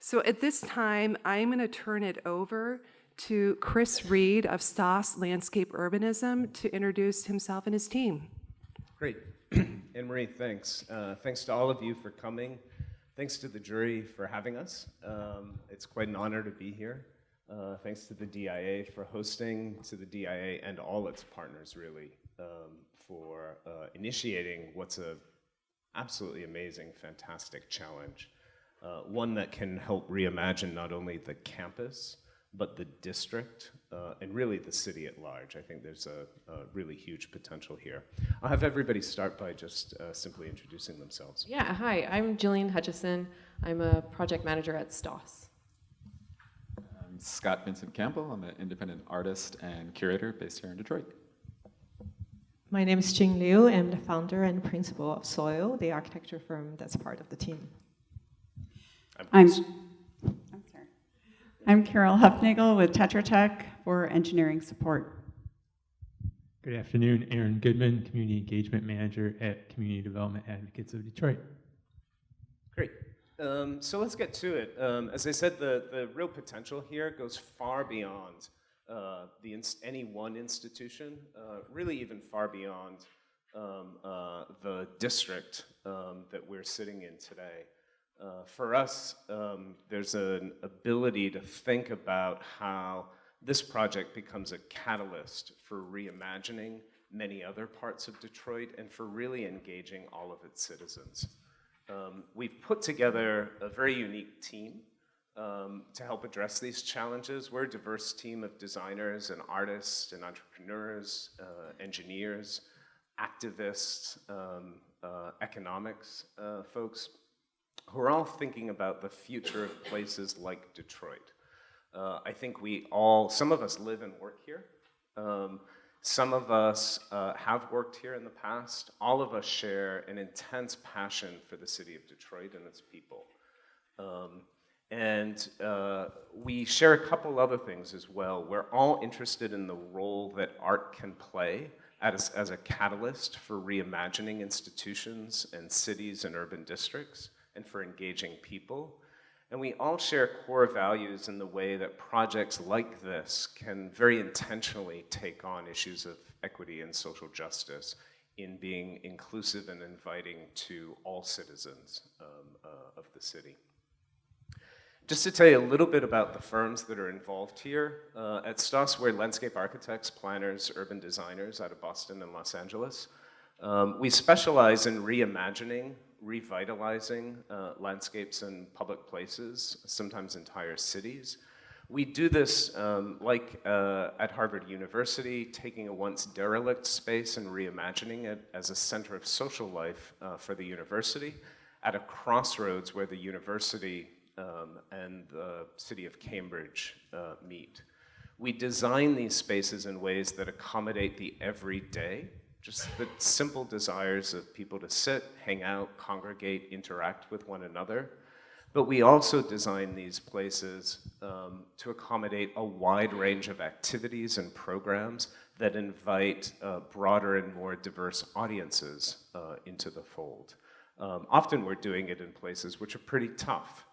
So at this time, I'm going to turn it over to Chris Reed of Stoss Landscape Urbanism to introduce himself and his team. Great. Anne-Marie, thanks. Thanks to all of you for coming. Thanks to the jury for having us. It's quite an honor to be here. Thanks to the DIA for hosting, to the DIA and all its partners, really, for initiating what's a absolutely amazing, fantastic challenge. One that can help reimagine not only the campus, but the district, and really the city at large. I think there's a really huge potential here. I'll have everybody start by just simply introducing themselves. Yeah, hi, I'm Jillian Hutchison. I'm a project manager at Stoss. I'm Scott Vincent Campbell. I'm an independent artist and curator based here in Detroit. My name is Jing Liu. I'm the founder and principal of Soil, the architecture firm that's part of the team. I'm sorry. I'm Carol Huffnagel with Tetra Tech for engineering support. Good afternoon, Aaron Goodman, Community Engagement Manager at Community Development Advocates of Detroit. Great. So let's get to it. As I said, the real potential here goes far beyond any one institution, really even far beyond the district that we're sitting in today. For us, there's an ability to think about how this project becomes a catalyst for reimagining many other parts of Detroit and for really engaging all of its citizens. We've put together a very unique team to help address these challenges. We're a diverse team of designers and artists and entrepreneurs, engineers, activists, economics folks, who are all thinking about the future of places like Detroit. I think some of us live and work here. Some of us have worked here in the past. All of us share an intense passion for the city of Detroit and its people. And we share a couple other things as well. We're all interested in the role that art can play as a catalyst for reimagining institutions and cities and urban districts, and for engaging people. And we all share core values in the way that projects like this can very intentionally take on issues of equity and social justice in being inclusive and inviting to all citizens of the city. Just to tell you a little bit about the firms that are involved here, at Stoss, we're landscape architects, planners, urban designers out of Boston and Los Angeles. We specialize in reimagining, revitalizing landscapes and public places, sometimes entire cities. We do this at Harvard University, taking a once derelict space and reimagining it as a center of social life for the university at a crossroads where the university and the city of Cambridge meet. We design these spaces in ways that accommodate the everyday, just the simple desires of people to sit, hang out, congregate, interact with one another. But we also design these places to accommodate a wide range of activities and programs that invite broader and more diverse audiences into the fold. Often we're doing it in places which are pretty tough.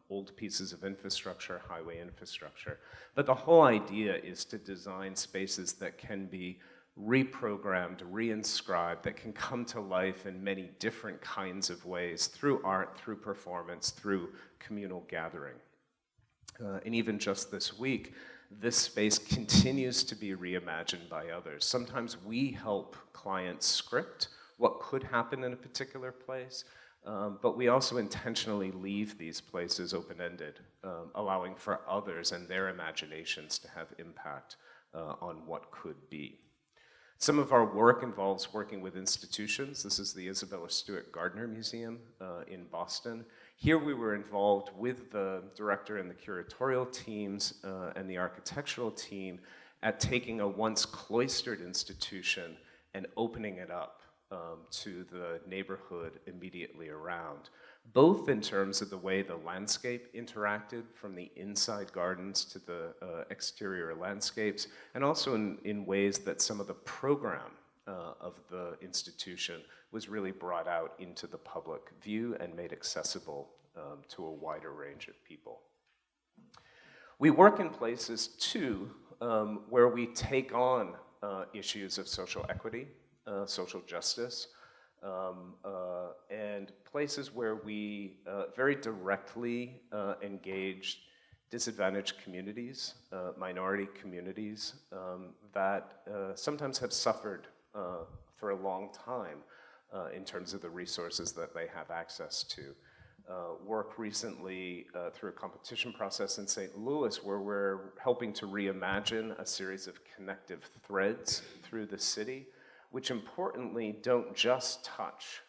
Old pieces of infrastructure, highway infrastructure. But the whole idea is to design spaces that can be reprogrammed, reinscribed, that can come to life in many different kinds of ways through art, through performance, through communal gathering. And even just this week, this space continues to be reimagined by others. Sometimes we help clients script what could happen in a particular place, but we also intentionally leave these places open-ended, allowing for others and their imaginations to have impact on what could be. Some of our work involves working with institutions. This is the Isabella Stewart Gardner Museum in Boston. Here we were involved with the director and the curatorial teams and the architectural team at taking a once cloistered institution and opening it up to the neighborhood immediately around, both in terms of the way the landscape interacted from the inside gardens to the exterior landscapes, and also in ways that some of the program of the institution was really brought out into the public view and made accessible to a wider range of people. We work in places, too, where we take on issues of social equity, social justice, and places where we very directly engage disadvantaged communities, minority communities that sometimes have suffered for a long time in terms of the resources that they have access to. Work recently through a competition process in St. Louis where we're helping to reimagine a series of connective threads through the city, which importantly don't just touch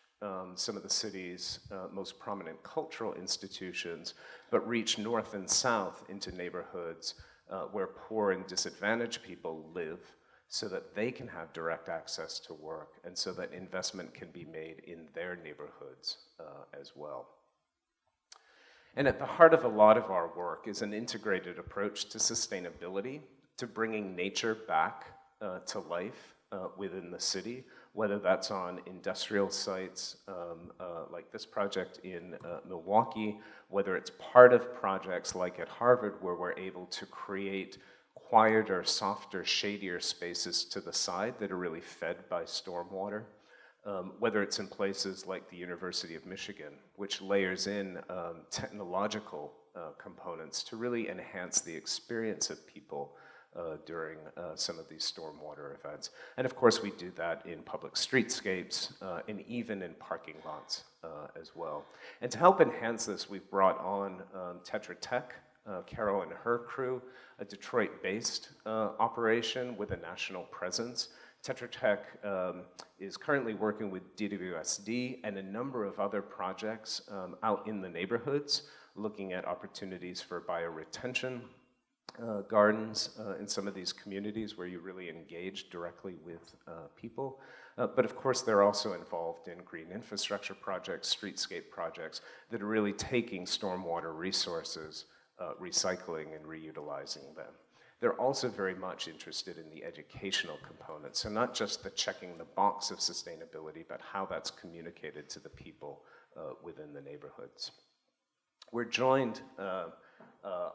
some of the city's most prominent cultural institutions, but reach north and south into neighborhoods where poor and disadvantaged people live so that they can have direct access to work and so that investment can be made in their neighborhoods as well. And at the heart of a lot of our work is an integrated approach to sustainability, to bringing nature back to life within the city, whether that's on industrial sites like this project in Milwaukee, whether it's part of projects like at Harvard where we're able to create quieter, softer, shadier spaces to the side that are really fed by stormwater, whether it's in places like the University of Michigan, which layers in technological components to really enhance the experience of people during some of these stormwater events. And of course, we do that in public streetscapes and even in parking lots as well. And to help enhance this, we've brought on Tetra Tech, Carol and her crew, a Detroit-based operation with a national presence. Tetra Tech is currently working with DWSD and a number of other projects out in the neighborhoods, looking at opportunities for bioretention gardens in some of these communities where you really engage directly with people. But of course, they're also involved in green infrastructure projects, streetscape projects that are really taking stormwater resources, recycling and reutilizing them. They're also very much interested in the educational component, so not just the checking the box of sustainability, but how that's communicated to the people within the neighborhoods. We're joined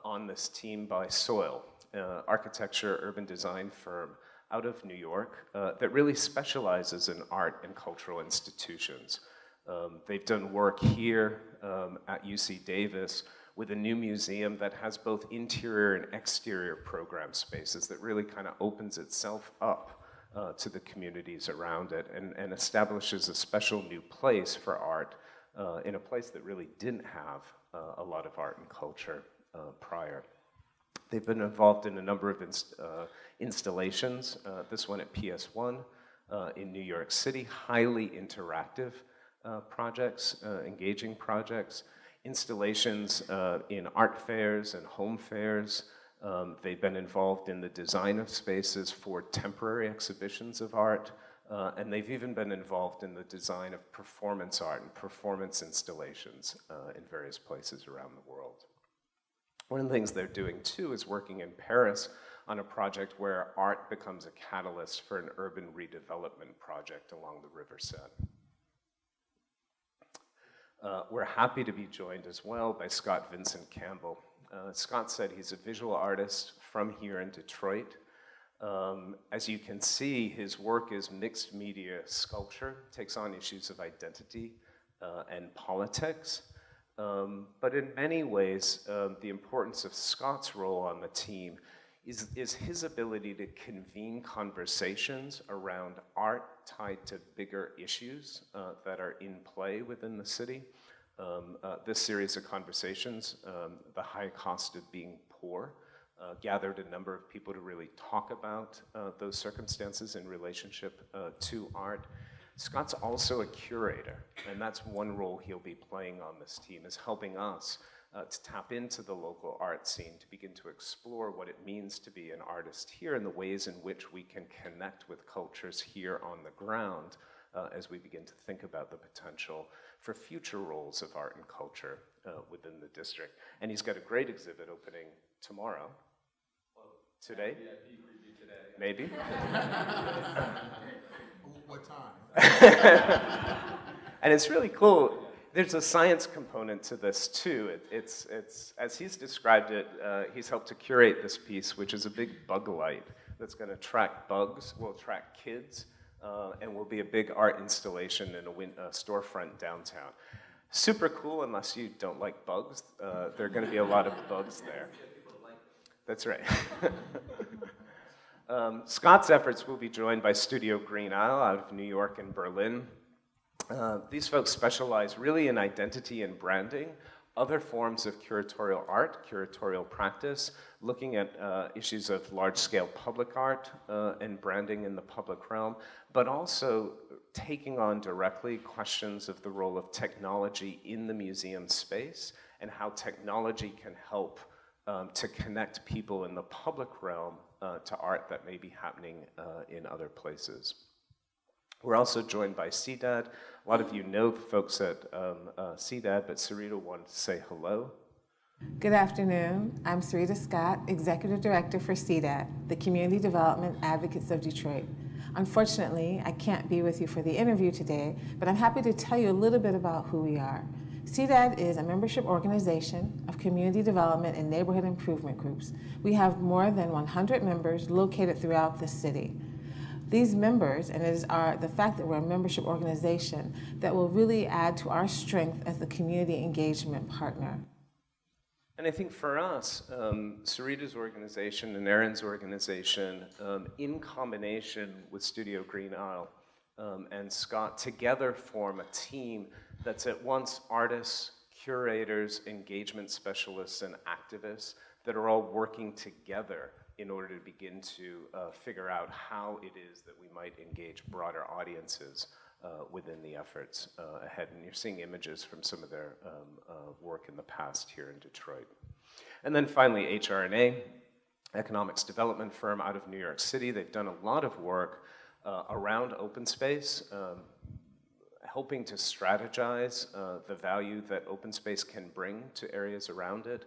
on this team by Soil, architecture, urban design firm out of New York that really specializes in art and cultural institutions. They've done work here at UC Davis with a new museum that has both interior and exterior program spaces that really kind of opens itself up to the communities around it and establishes a special new place for art in a place that really didn't have a lot of art and culture prior. They've been involved in a number of installations, this one at PS1 in New York City, highly interactive projects, engaging projects, installations in art fairs and home fairs. They've been involved in the design of spaces for temporary exhibitions of art, and they've even been involved in the design of performance art and performance installations in various places around the world. One of the things they're doing too is working in Paris on a project where art becomes a catalyst for an urban redevelopment project along the River Seine. We're happy to be joined as well by Scott Vincent Campbell. Scott said he's a visual artist from here in Detroit. As you can see, his work is mixed media sculpture, takes on issues of identity and politics. But in many ways, the importance of Scott's role on the team is his ability to convene conversations around art tied to bigger issues that are in play within the city. This series of conversations, The High Cost of Being Poor, gathered a number of people to really talk about those circumstances in relationship to art. Scott's also a curator, and that's one role he'll be playing on this team, is helping us to tap into the local art scene, to begin to explore what it means to be an artist here and the ways in which we can connect with cultures here on the ground as we begin to think about the potential for future roles of art and culture within the district. And he's got a great exhibit opening tomorrow. Well, today? Maybe? What time? And it's really cool. There's a science component to this too. It's as he's described it, he's helped to curate this piece, which is a big bug light that's going to track bugs, will track kids, and will be a big art installation in a storefront downtown. Super cool, unless you don't like bugs. There are going to be a lot of bugs there. That's right. Scott's efforts will be joined by Studio Green Isle out of New York and Berlin. These folks specialize really in identity and branding, other forms of curatorial art, curatorial practice, looking at issues of large-scale public art and branding in the public realm, but also taking on directly questions of the role of technology in the museum space and how technology can help to connect people in the public realm to art that may be happening in other places. We're also joined by CDAD. A lot of you know the folks at CDAD, but Sarita wanted to say hello. Good afternoon. I'm Sarita Scott, Executive Director for CDAD, the Community Development Advocates of Detroit. Unfortunately, I can't be with you for the interview today, but I'm happy to tell you a little bit about who we are. CDAD is a membership organization of community development and neighborhood improvement groups. We have more than 100 members located throughout the city. These members, and it is the fact that we're a membership organization, that will really add to our strength as the community engagement partner. And I think for us, Sarita's organization and Aaron's organization, in combination with Studio Green Isle and Scott, together form a team that's at once artists, curators, engagement specialists, and activists that are all working together in order to begin to figure out how it is that we might engage broader audiences within the efforts ahead. And you're seeing images from some of their work in the past here in Detroit. And then finally, HRNA, economics development firm out of New York City. They've done a lot of work around open space, helping to strategize the value that open space can bring to areas around it.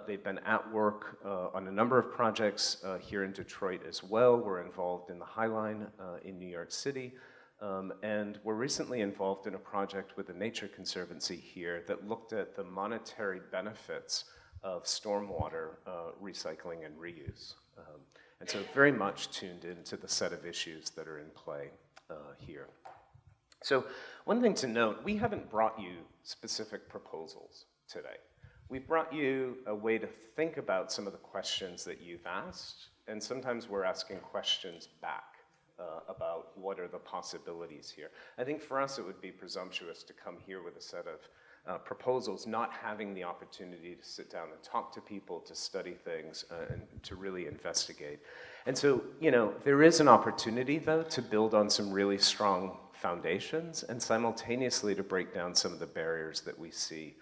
They've been at work on a number of projects here in Detroit as well. We're involved in the High Line in New York City. And we're recently involved in a project with the Nature Conservancy here that looked at the monetary benefits of stormwater recycling and reuse. And so very much tuned into the set of issues that are in play here. So one thing to note, we haven't brought you specific proposals today. We've brought you a way to think about some of the questions that you've asked, and sometimes we're asking questions back about what are the possibilities here. I think for us it would be presumptuous to come here with a set of proposals, not having the opportunity to sit down and talk to people, to study things, and to really investigate. And so, you know, there is an opportunity, though, to build on some really strong foundations and simultaneously to break down some of the barriers that we see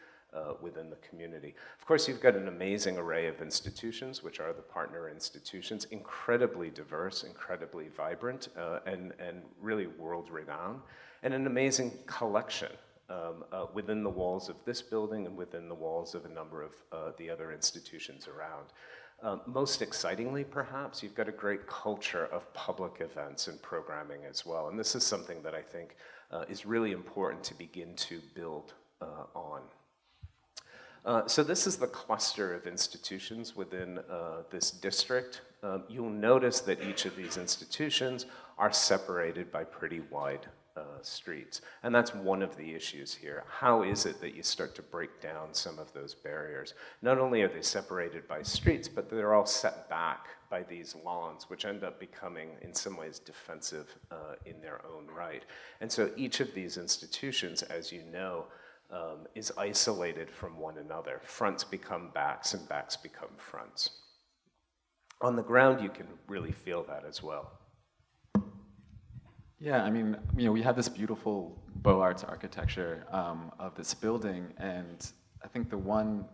within the community. Of course, you've got an amazing array of institutions, which are the partner institutions, incredibly diverse, incredibly vibrant, and really world-renowned, and an amazing collection within the walls of this building and within the walls of a number of the other institutions around. Most excitingly, perhaps, you've got a great culture of public events and programming as well, and this is something that I think is really important to begin to build on. So this is the cluster of institutions within this district. You'll notice that each of these institutions are separated by pretty wide streets. And that's one of the issues here. How is it that you start to break down some of those barriers? Not only are they separated by streets, but they're all set back by these lawns, which end up becoming, in some ways, defensive in their own right. And so each of these institutions, as you know, is isolated from one another. Fronts become backs and backs become fronts. On the ground, you can really feel that as well. Yeah, I mean, you know, we have this beautiful Beaux Arts architecture of this building, and I think the one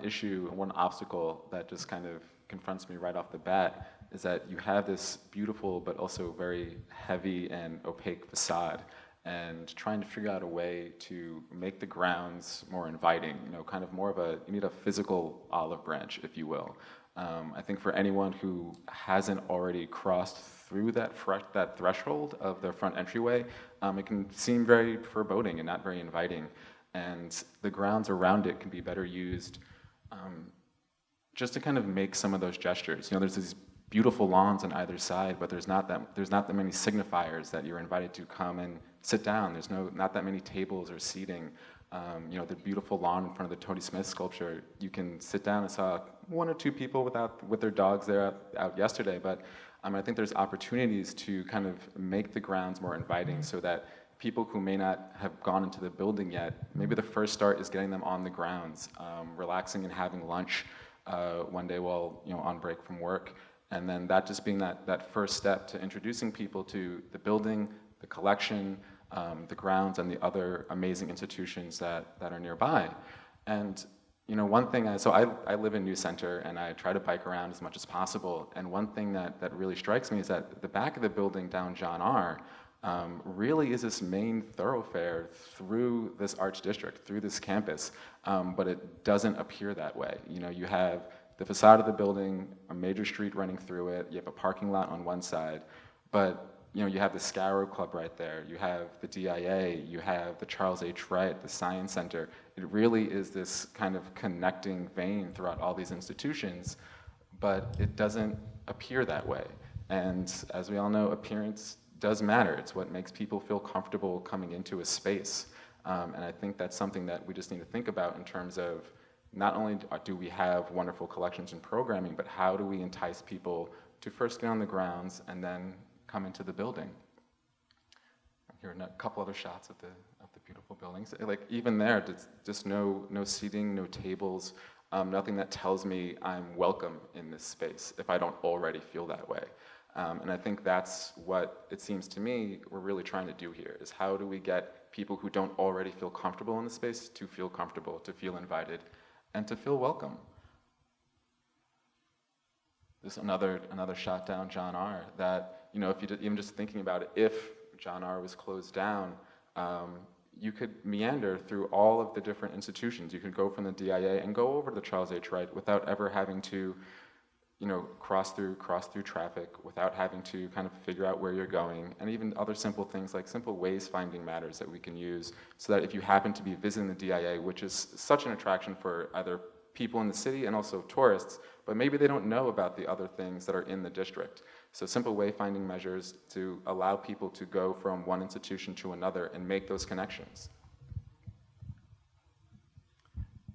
issue, one obstacle that just kind of confronts me right off the bat is that you have this beautiful but also very heavy and opaque facade, and trying to figure out a way to make the grounds more inviting, you know, kind of more of you need a physical olive branch, if you will. I think for anyone who hasn't already crossed through that threshold of their front entryway, it can seem very foreboding and not very inviting. And the grounds around it can be better used just to kind of make some of those gestures. You know, there's these beautiful lawns on either side, but there's not that many signifiers that you're invited to come and sit down. There's not that many tables or seating. You know, the beautiful lawn in front of the Tony Smith sculpture, you can sit down. I saw one or two people with their dogs there out yesterday, but I think there's opportunities to kind of make the grounds more inviting so that people who may not have gone into the building yet, maybe the first start is getting them on the grounds, relaxing and having lunch one day while, you know, on break from work. And then that just being that first step to introducing people to the building, the collection, the grounds, and the other amazing institutions that are nearby. And you know, one thing, so I live in New Center, and I try to bike around as much as possible. And one thing that really strikes me is that the back of the building down John R. Really is this main thoroughfare through this arts district, through this campus, but it doesn't appear that way. You know, you have the facade of the building, a major street running through it, you have a parking lot on one side, but you know, you have the Scarrow Club right there, you have the DIA, you have the Charles H. Wright, the Science Center. It really is this kind of connecting vein throughout all these institutions, but it doesn't appear that way. And as we all know, appearance does matter. It's what makes people feel comfortable coming into a space. And I think that's something that we just need to think about in terms of not only do we have wonderful collections and programming, but how do we entice people to first get on the grounds and then come into the building. Here are a couple other shots of the beautiful buildings. Like even there, just no seating, no tables, nothing that tells me I'm welcome in this space if I don't already feel that way. And I think that's what it seems to me we're really trying to do here, is how do we get people who don't already feel comfortable in the space to feel comfortable, to feel invited, and to feel welcome. There's another shot down John R. that, you know, if you even just thinking about it, if John R. was closed down, you could meander through all of the different institutions. You could go from the DIA and go over to the Charles H. Wright without ever having to, you know, cross through traffic, without having to kind of figure out where you're going, and even other simple things like simple ways finding matters that we can use so that if you happen to be visiting the DIA, which is such an attraction for either people in the city and also tourists, but maybe they don't know about the other things that are in the district. So simple wayfinding measures to allow people to go from one institution to another and make those connections.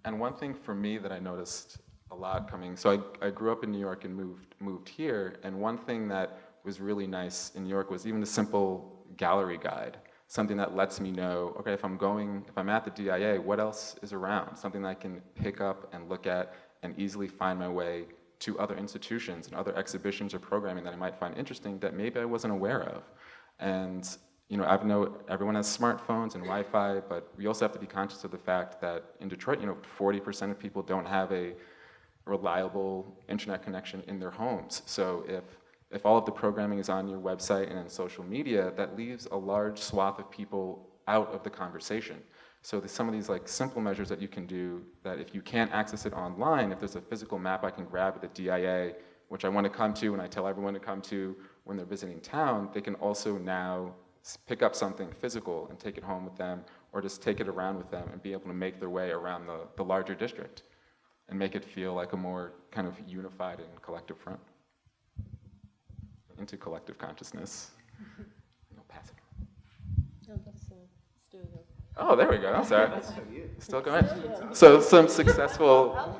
And one thing for me that I noticed a lot coming, so I grew up in New York and moved here, and one thing that was really nice in New York was even the simple gallery guide, something that lets me know, okay, if I'm at the DIA, what else is around? Something that I can pick up and look at and easily find my way to other institutions and other exhibitions or programming that I might find interesting that maybe I wasn't aware of. And you know, I know everyone has smartphones and Wi-Fi, but we also have to be conscious of the fact that in Detroit, you know, 40% of people don't have a reliable internet connection in their homes. So if all of the programming is on your website and in social media, that leaves a large swath of people out of the conversation. So there's some of these like simple measures that you can do that if you can't access it online, if there's a physical map I can grab at the DIA, which I want to come to and I tell everyone to come to when they're visiting town, they can also now pick up something physical and take it home with them, or just take it around with them and be able to make their way around the larger district and make it feel like a more kind of unified and collective front into collective consciousness. No, pass it. No, that's studio. Oh, there we go. I'm sorry. Still going. So some successful.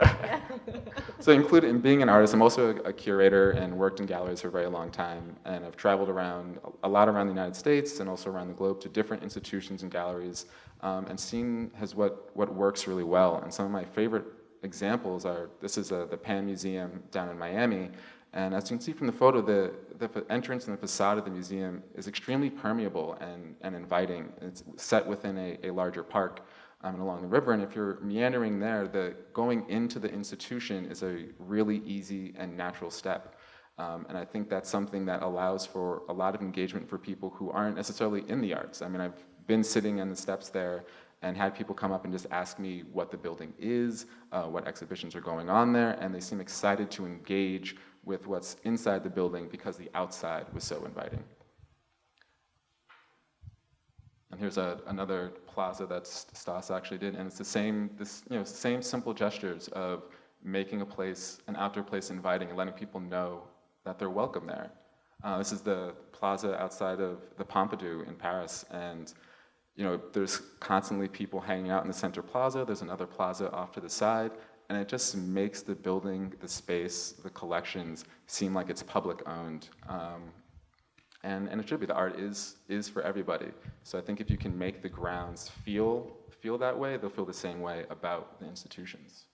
So included in being an artist, I'm also a curator and worked in galleries for a very long time, and I've traveled around a lot around the United States and also around the globe to different institutions and galleries, and seen what works really well. And some of my favorite examples are, this is the Pan Museum down in Miami, and as you can see from the photo, the entrance and the facade of the museum is extremely permeable and inviting. It's set within a larger park and along the river, and if you're meandering there, going into the institution is a really easy and natural step. And I think that's something that allows for a lot of engagement for people who aren't necessarily in the arts. I mean, I've been sitting on the steps there and had people come up and just ask me what the building is, what exhibitions are going on there, and they seem excited to engage with what's inside the building because the outside was so inviting. And here's another plaza that Stoss actually did, and it's the same, same simple gestures of making a place, an outdoor place, inviting and letting people know that they're welcome there. This is the plaza outside of the Pompidou in Paris, and there's constantly people hanging out in the center plaza. There's another plaza off to the side, and it just makes the building, the space, the collections seem like it's public owned. And it should be. The art is for everybody. So I think if you can make the grounds feel that way, they'll feel the same way about the institutions.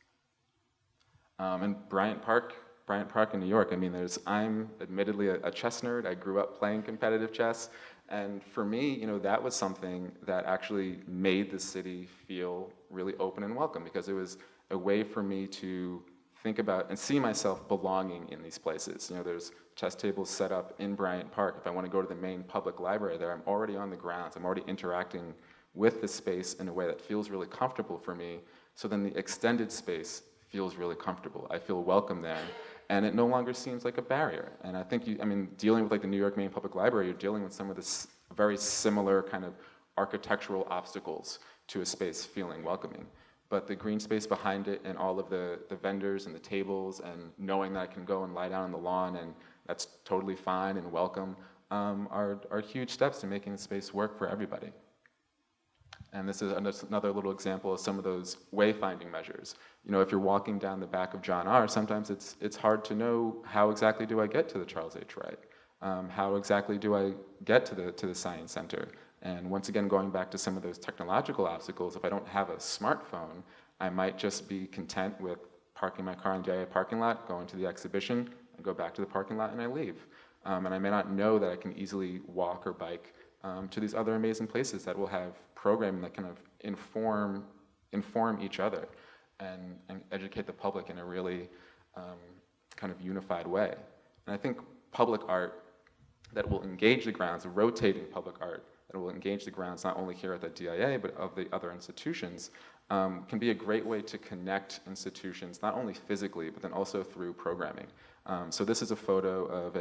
And Bryant Park in New York, I mean, I'm admittedly a chess nerd. I grew up playing competitive chess. And for me, that was something that actually made the city feel really open and welcome, because it was a way for me to think about and see myself belonging in these places. There's chess tables set up in Bryant Park. If I want to go to the main public library there, I'm already on the grounds. I'm already interacting with the space in a way that feels really comfortable for me. So then the extended space feels really comfortable. I feel welcome there, and it no longer seems like a barrier. And I think dealing with like the New York Main Public Library, you're dealing with some of this very similar kind of architectural obstacles to a space feeling welcoming. But the green space behind it and all of the vendors and the tables and knowing that I can go and lie down on the lawn and that's totally fine and welcome are huge steps to making the space work for everybody. And this is another little example of some of those wayfinding measures. If you're walking down the back of John R., sometimes it's hard to know how exactly do I get to the Charles H. Wright? How exactly do I get to the Science Center? And once again, going back to some of those technological obstacles, if I don't have a smartphone, I might just be content with parking my car in the DIA parking lot, going to the exhibition, and go back to the parking lot and I leave. And I may not know that I can easily walk or bike to these other amazing places that will have programming that kind of inform each other and educate the public in a really kind of unified way. And I think public art that will engage the grounds, rotating public art that will engage the grounds not only here at the DIA but of the other institutions, can be a great way to connect institutions not only physically but then also through programming. So this is a photo of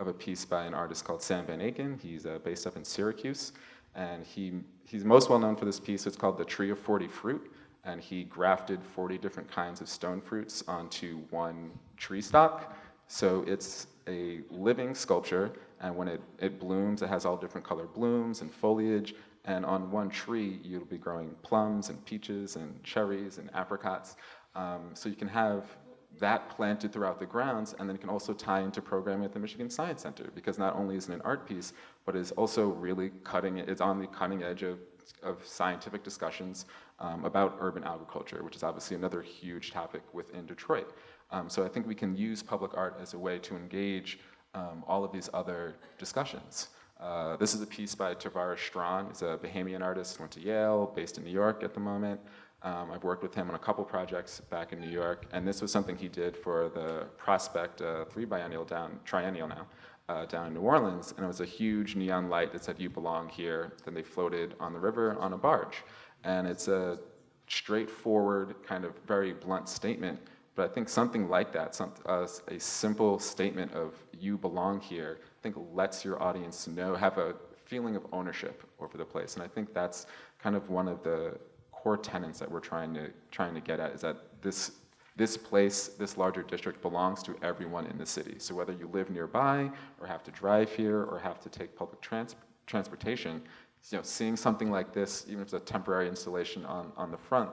a piece by an artist called Sam Van Aken. He's based up in Syracuse, and he's most well known for this piece. It's called The Tree of 40 Fruit, and he grafted 40 different kinds of stone fruits onto one tree stock. So it's a living sculpture, and when it blooms, it has all different colored blooms and foliage, and on one tree, you'll be growing plums and peaches and cherries and apricots. So you can have that planted throughout the grounds, and then it can also tie into programming at the Michigan Science Center, because not only is it an art piece, but is also really it's on the cutting edge of scientific discussions about urban agriculture, which is obviously another huge topic within Detroit. So I think we can use public art as a way to engage all of these other discussions. This is a piece by Tavares Strawn. He's a Bahamian artist, went to Yale, based in New York at the moment. I've worked with him on a couple projects back in New York, and this was something he did for the Prospect triennial now, down in New Orleans, and it was a huge neon light that said, "You belong here." Then they floated on the river on a barge, and it's a straightforward, kind of very blunt statement, but I think something like that, a simple statement of "you belong here," I think lets your audience know, have a feeling of ownership over the place, and I think that's kind of one of the core tenets that we're trying to get at, is that this place, this larger district, belongs to everyone in the city. So whether you live nearby or have to drive here or have to take public transportation, seeing something like this, even if it's a temporary installation on the front,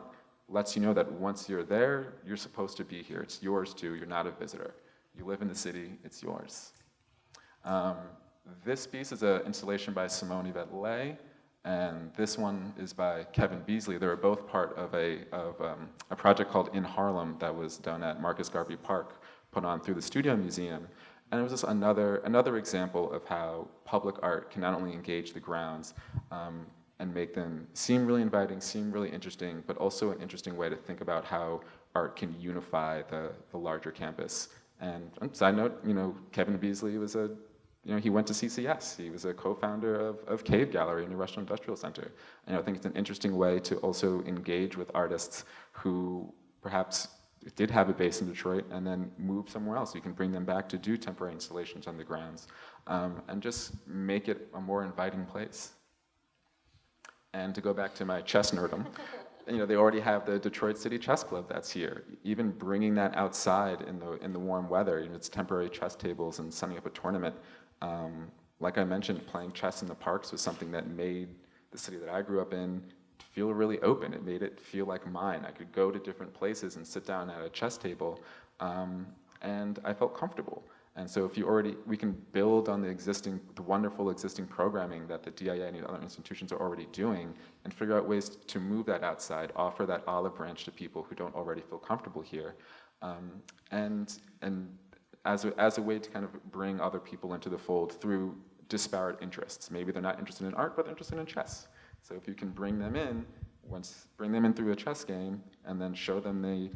lets you know that once you're there, you're supposed to be here. It's yours too. You're not a visitor. You live in the city. It's yours. This piece is an installation by Simone Yvette-Lay. And this one is by Kevin Beasley. They were both part of a project called In Harlem that was done at Marcus Garvey Park, put on through the Studio Museum. And it was just another example of how public art can not only engage the grounds and make them seem really inviting, seem really interesting, but also an interesting way to think about how art can unify the larger campus. And side note, Kevin Beasley was he went to CCS. He was a co-founder of Cave Gallery in the Russian Industrial Center. And I think it's an interesting way to also engage with artists who perhaps did have a base in Detroit and then moved somewhere else. You can bring them back to do temporary installations on the grounds and just make it a more inviting place. And to go back to my chess nerdum, they already have the Detroit City Chess Club that's here. Even bringing that outside in the warm weather, it's temporary chess tables and setting up a tournament. Like I mentioned, playing chess in the parks was something that made the city that I grew up in feel really open. It made it feel like mine. I could go to different places and sit down at a chess table, and I felt comfortable. And so we can build on the wonderful existing programming that the DIA and other institutions are already doing and figure out ways to move that outside, offer that olive branch to people who don't already feel comfortable here. And as a way to kind of bring other people into the fold through disparate interests. Maybe they're not interested in art, but they're interested in chess. So if you can bring them in through a chess game, and then show them they,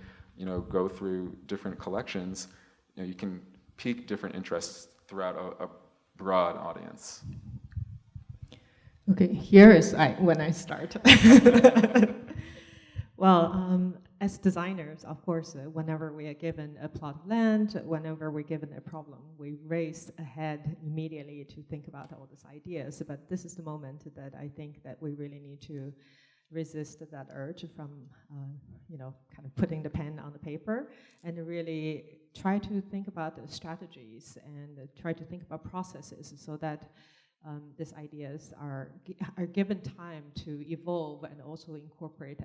go through different collections, you can pique different interests throughout a broad audience. Okay, here is when I start. Well, as designers, of course, whenever we are given a plot of land, whenever we're given a problem, we race ahead immediately to think about all these ideas. But this is the moment that I think that we really need to resist that urge from, kind of putting the pen on the paper and really try to think about the strategies and try to think about processes so that these ideas are given time to evolve and also incorporate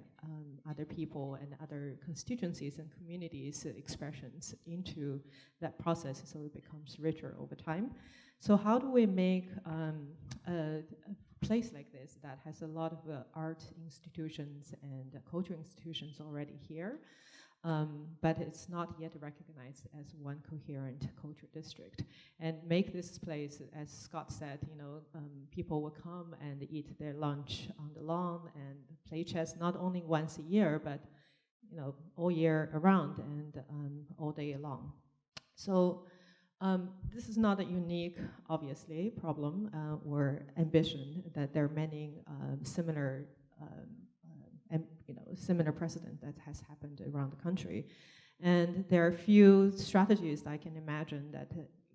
other people and other constituencies and communities' expressions into that process so it becomes richer over time. So how do we make a place like this that has a lot of art institutions and cultural institutions already here, but it's not yet recognized as one coherent culture district, and make this place, as Scott said, people will come and eat their lunch on the lawn and play chess not only once a year, but all year around and all day long. So this is not a unique, obviously, problem or ambition. That there are many similar precedent that has happened around the country. And there are a few strategies I can imagine that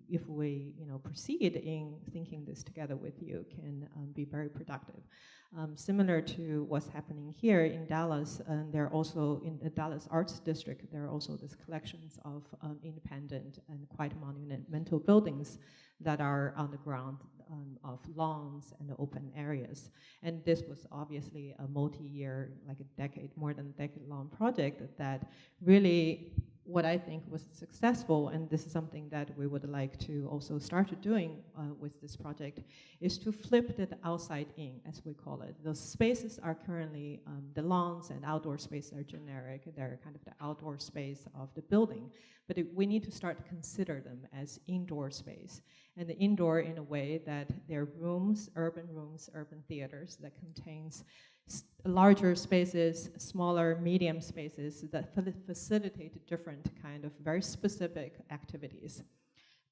if we proceed in thinking this together with you can be very productive. Similar to what's happening here in Dallas, and there are also in the Dallas Arts District, there are also these collections of independent and quite monumental buildings that are on the ground of lawns and open areas. And this was obviously a multi-year, more than a decade-long project that really, what I think was successful, and this is something that we would like to also start doing with this project, is to flip the outside in, as we call it. Those spaces are currently, the lawns and outdoor spaces are generic. They're kind of the outdoor space of the building. But we need to start to consider them as indoor space. And the indoor in a way that they're rooms, urban theaters that contains larger spaces, smaller, medium spaces that facilitate different kind of very specific activities,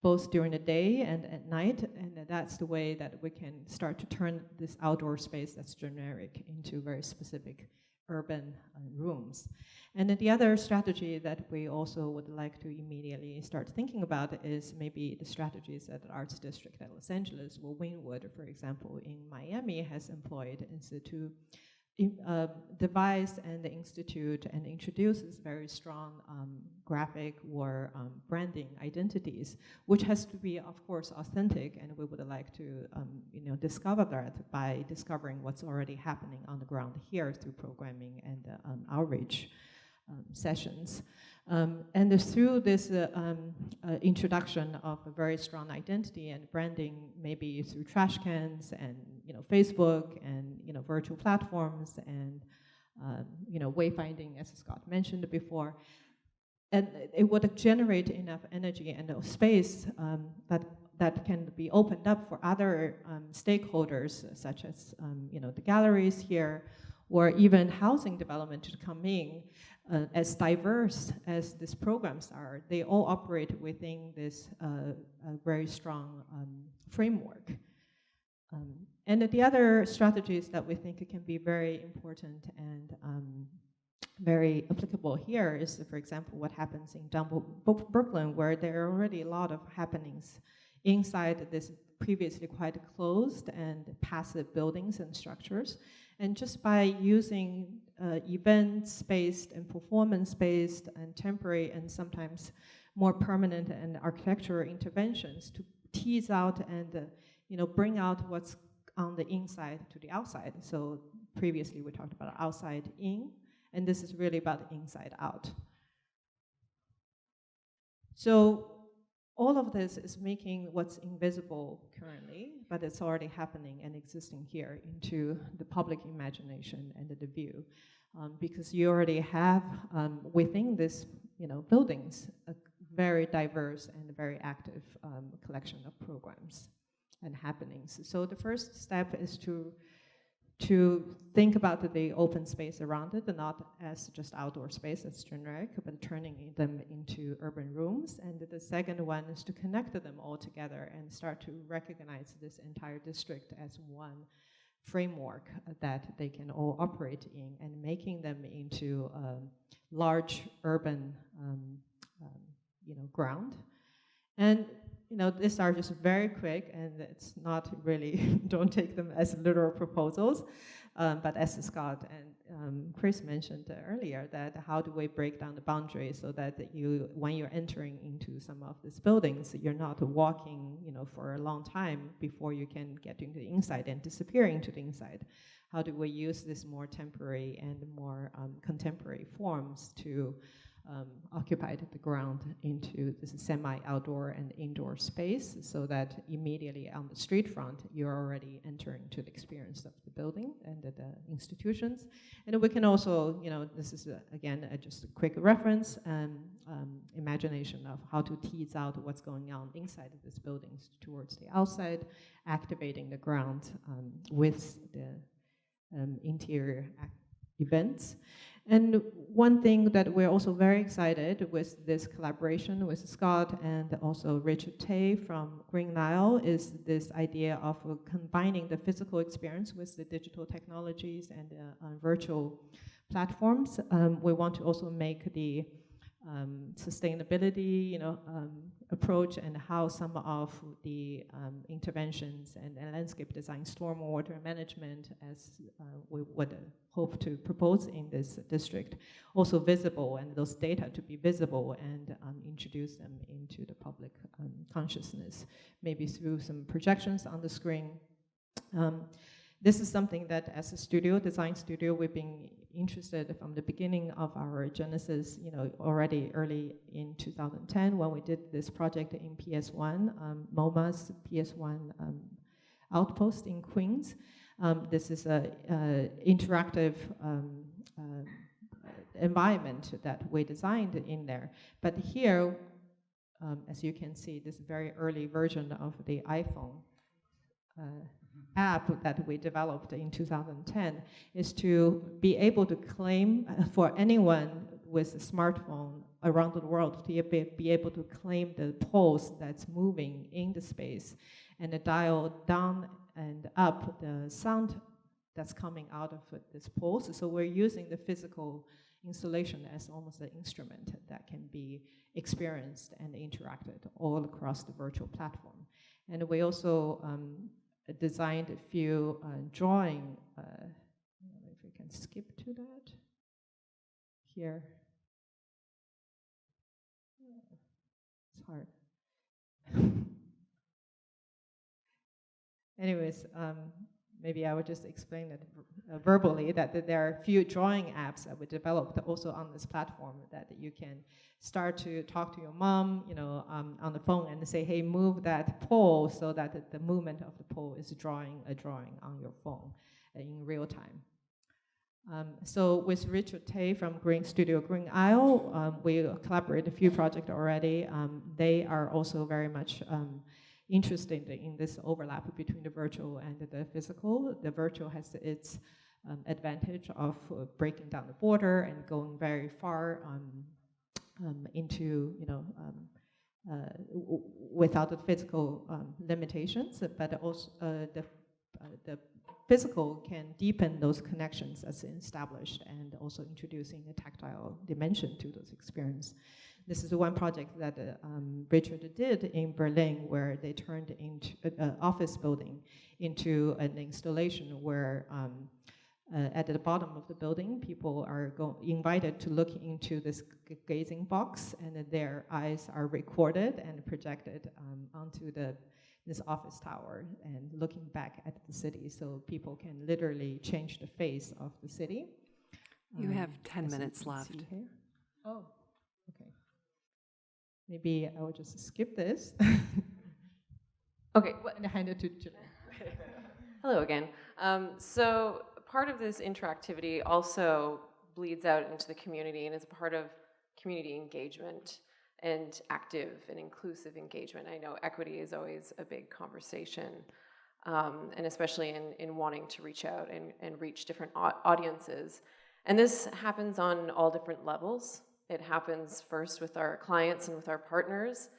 both during the day and at night, and that's the way that we can start to turn this outdoor space that's generic into very specific urban rooms. And then the other strategy that we also would like to immediately start thinking about is maybe the strategies that the Arts District at Los Angeles or Wynwood, for example, in Miami has employed, is to devise and institute and introduces very strong graphic or branding identities, which has to be, of course, authentic, and we would like to discover that by discovering what's already happening on the ground here through programming and outreach sessions. And through this introduction of a very strong identity and branding, maybe through trash cans and Facebook and virtual platforms and wayfinding, as Scott mentioned before, and it would generate enough energy and space that can be opened up for other stakeholders, such as the galleries here, or even housing development to come in. As diverse as these programs are, they all operate within this very strong framework. And the other strategies that we think can be very important and very applicable here is, for example, what happens in Brooklyn, where there are already a lot of happenings inside this previously quite closed and passive buildings and structures. And just by using events-based and performance-based and temporary and sometimes more permanent and architectural interventions to tease out and bring out what's on the inside to the outside. So previously we talked about outside in, and this is really about inside out. So all of this is making what's invisible currently, but it's already happening and existing here into the public imagination and the view. Because you already have within this buildings a very diverse and very active collection of programs and happenings. So the first step is to think about the open space around it, and not as just outdoor space, as generic, but turning them into urban rooms. And the second one is to connect them all together and start to recognize this entire district as one framework that they can all operate in, and making them into large urban ground. And these are just very quick, and it's not really, don't take them as literal proposals, but as Scott and Chris mentioned earlier, that how do we break down the boundaries so that when you're entering into some of these buildings, you're not walking, for a long time before you can get into the inside and disappear into the inside. How do we use this more temporary and more contemporary forms to occupied the ground into this semi-outdoor and indoor space, so that immediately on the street front, you're already entering to the experience of the building and the institutions. And we can also, this is again just a quick reference, imagination of how to tease out what's going on inside of these buildings towards the outside, activating the ground with the interior events. And one thing that we're also very excited with this collaboration with Scott and also Richard Tay from Green Nile is this idea of combining the physical experience with the digital technologies and virtual platforms. We want to also make the sustainability, approach and how some of the interventions and landscape design, stormwater management, as we would hope to propose in this district, also visible, and those data to be visible and introduce them into the public consciousness, maybe through some projections on the screen. This is something that as a design studio, we've been interested from the beginning of our genesis, already early in 2010 when we did this project in PS1, MoMA's PS1 outpost in Queens. This is an interactive environment that we designed in there. But here, as you can see, this very early version of the iPhone app that we developed in 2010 is to be able to claim for anyone with a smartphone around the world to be able to claim the pulse that's moving in the space and dial down and up the sound that's coming out of this pulse. So we're using the physical installation as almost an instrument that can be experienced and interacted all across the virtual platform. And we also designed a few drawing, I don't know if we can skip to that here. It's hard. Anyways, maybe I would just explain it verbally, that there are a few drawing apps that we developed also on this platform that you can start to talk to your mom, on the phone and say, hey, move that pole, so that the movement of the pole is drawing a drawing on your phone in real time. So with Richard Tay from Green Isle, we collaborated a few projects already. They are also very much interested in this overlap between the virtual and the physical. The virtual has its advantage of breaking down the border and going very far into, without the physical limitations, but also the physical can deepen those connections as established, and also introducing a tactile dimension to those experiences. This is one project that Richard did in Berlin, where they turned into an office building into an installation where at the bottom of the building, people are invited to look into this gazing box, and their eyes are recorded and projected onto this office tower and looking back at the city, so people can literally change the face of the city. You have 10 minutes left. Oh, okay. Maybe I will just skip this. Okay. And hand it to Julie. Hello again. So part of this interactivity also bleeds out into the community and is a part of community engagement and active and inclusive engagement. I know equity is always a big conversation, and especially in wanting to reach out and reach different audiences. And this happens on all different levels. It happens first with our clients and with our partners.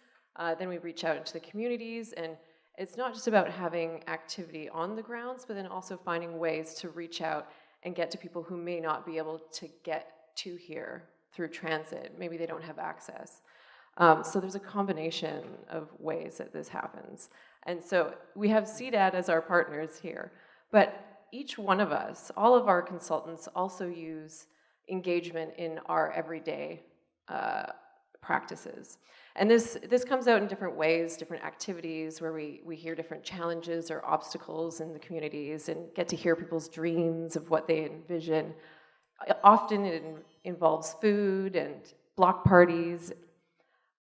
Then we reach out into the communities, and it's not just about having activity on the grounds, but then also finding ways to reach out and get to people who may not be able to get to here through transit. Maybe they don't have access. So there's a combination of ways that this happens. And so we have CDAD as our partners here, but each one of us, all of our consultants also use engagement in our everyday practices. And this comes out in different ways, different activities where we hear different challenges or obstacles in the communities and get to hear people's dreams of what they envision. Often it involves food and block parties.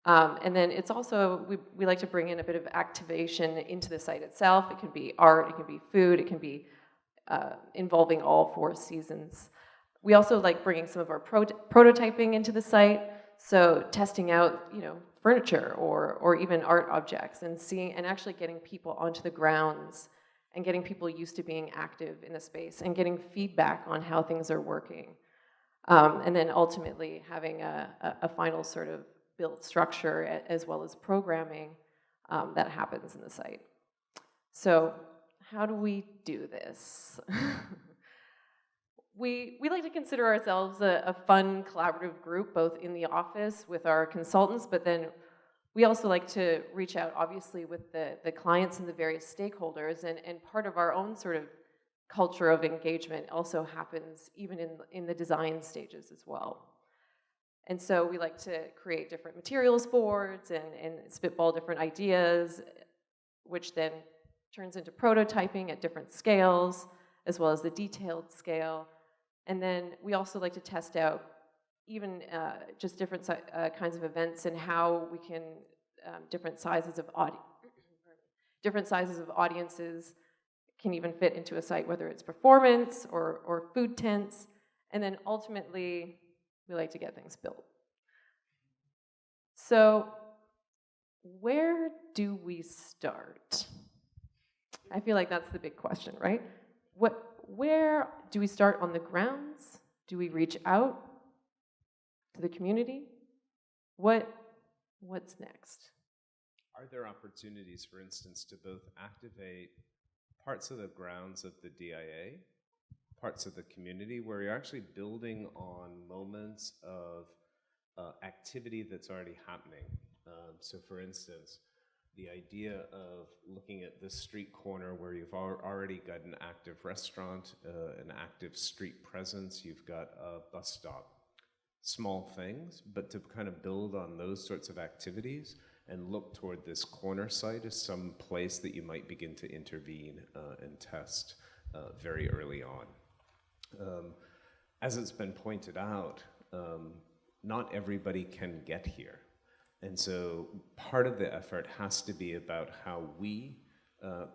And then it's also, we like to bring in a bit of activation into the site itself. It can be art, it can be food, it can be involving all 4 seasons. We also like bringing some of our prototyping into the site, so testing out, furniture or even art objects and seeing and actually getting people onto the grounds and getting people used to being active in the space and getting feedback on how things are working. And then ultimately having a final sort of built structure as well as programming that happens in the site. So how do we do this? We like to consider ourselves a fun, collaborative group, both in the office with our consultants, but then we also like to reach out, obviously, with the clients and the various stakeholders, and part of our own sort of culture of engagement also happens even in the design stages as well. And so we like to create different materials boards and spitball different ideas, which then turns into prototyping at different scales, as well as the detailed scale. And then we also like to test out even just different kinds of events and how we can, different sizes of audiences can even fit into a site, whether it's performance or food tents. And then ultimately, we like to get things built. So where do we start? I feel like that's the big question, right? Where do we start on the grounds? Do we reach out to the community? What's next? Are there opportunities, for instance, to both activate parts of the grounds of the DIA, parts of the community, where you're actually building on moments of activity that's already happening? So for instance, the idea of looking at this street corner where you've already got an active restaurant, an active street presence, you've got a bus stop. Small things, but to kind of build on those sorts of activities and look toward this corner site as some place that you might begin to intervene and test very early on. As it's been pointed out, not everybody can get here. And so part of the effort has to be about how we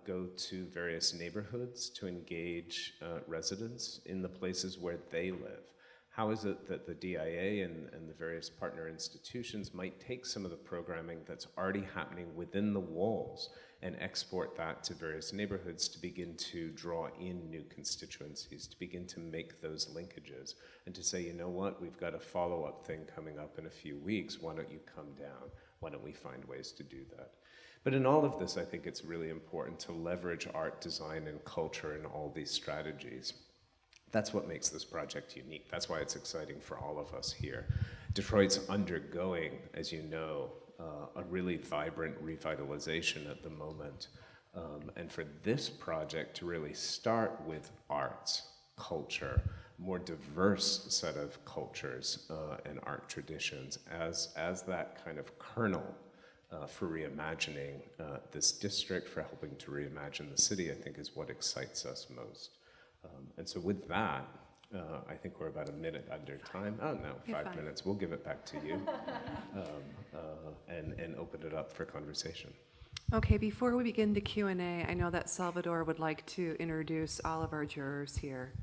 go to various neighborhoods to engage residents in the places where they live. How is it that the DIA and the various partner institutions might take some of the programming that's already happening within the walls and export that to various neighborhoods to begin to draw in new constituencies, to begin to make those linkages, and to say, you know what, we've got a follow-up thing coming up in a few weeks, why don't you come down? Why don't we find ways to do that? But in all of this, I think it's really important to leverage art, design, and culture in all these strategies. That's what makes this project unique. That's why it's exciting for all of us here. Detroit's undergoing, as you know, a really vibrant revitalization at the moment. And for this project to really start with arts, culture, more diverse set of cultures and art traditions as that kind of kernel for reimagining this district, for helping to reimagine the city, I think is what excites us most. And so with that, I think we're about a minute under time. Oh no, 5 minutes. We'll give it back to you and open it up for conversation. Okay, before we begin the Q&A, I know that Salvador would like to introduce all of our jurors here.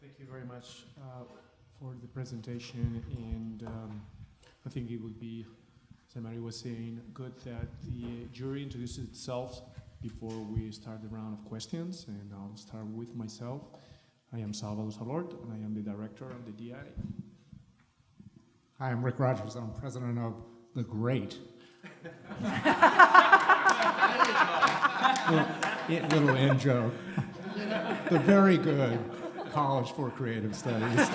Thank you very much for the presentation, and I think it would be, as Mary was saying, good that the jury introduces itself before we start the round of questions, and I'll start with myself. I am Salvador Salort, and I am the director of the DI. Hi, I'm Rick Rogers. I'm president of The Great. Little in joke. The very good College for Creative Studies.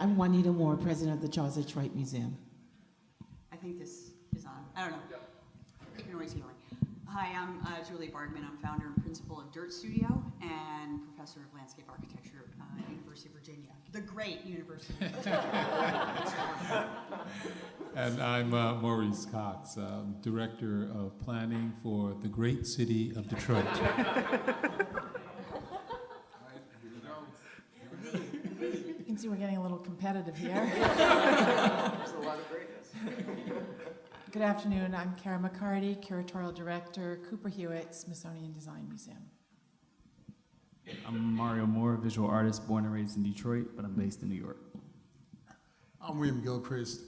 I'm Juanita Moore, president of the Charles H. Wright Museum. I think this is on. I don't know. You can always hear me. Hi, I'm Julie Bargman. I'm founder and principal of Dirt Studio and professor of landscape architecture at University of Virginia, the great University of Virginia. And I'm Maurice Cox, director of planning for the great city of Detroit. You can see we're getting a little competitive here. There's a lot of greatness. Good afternoon. I'm Kara McCarty, curatorial director, Cooper Hewitt, Smithsonian Design Museum. I'm Mario Moore, visual artist, born and raised in Detroit, but I'm based in New York. I'm William Gilchrist,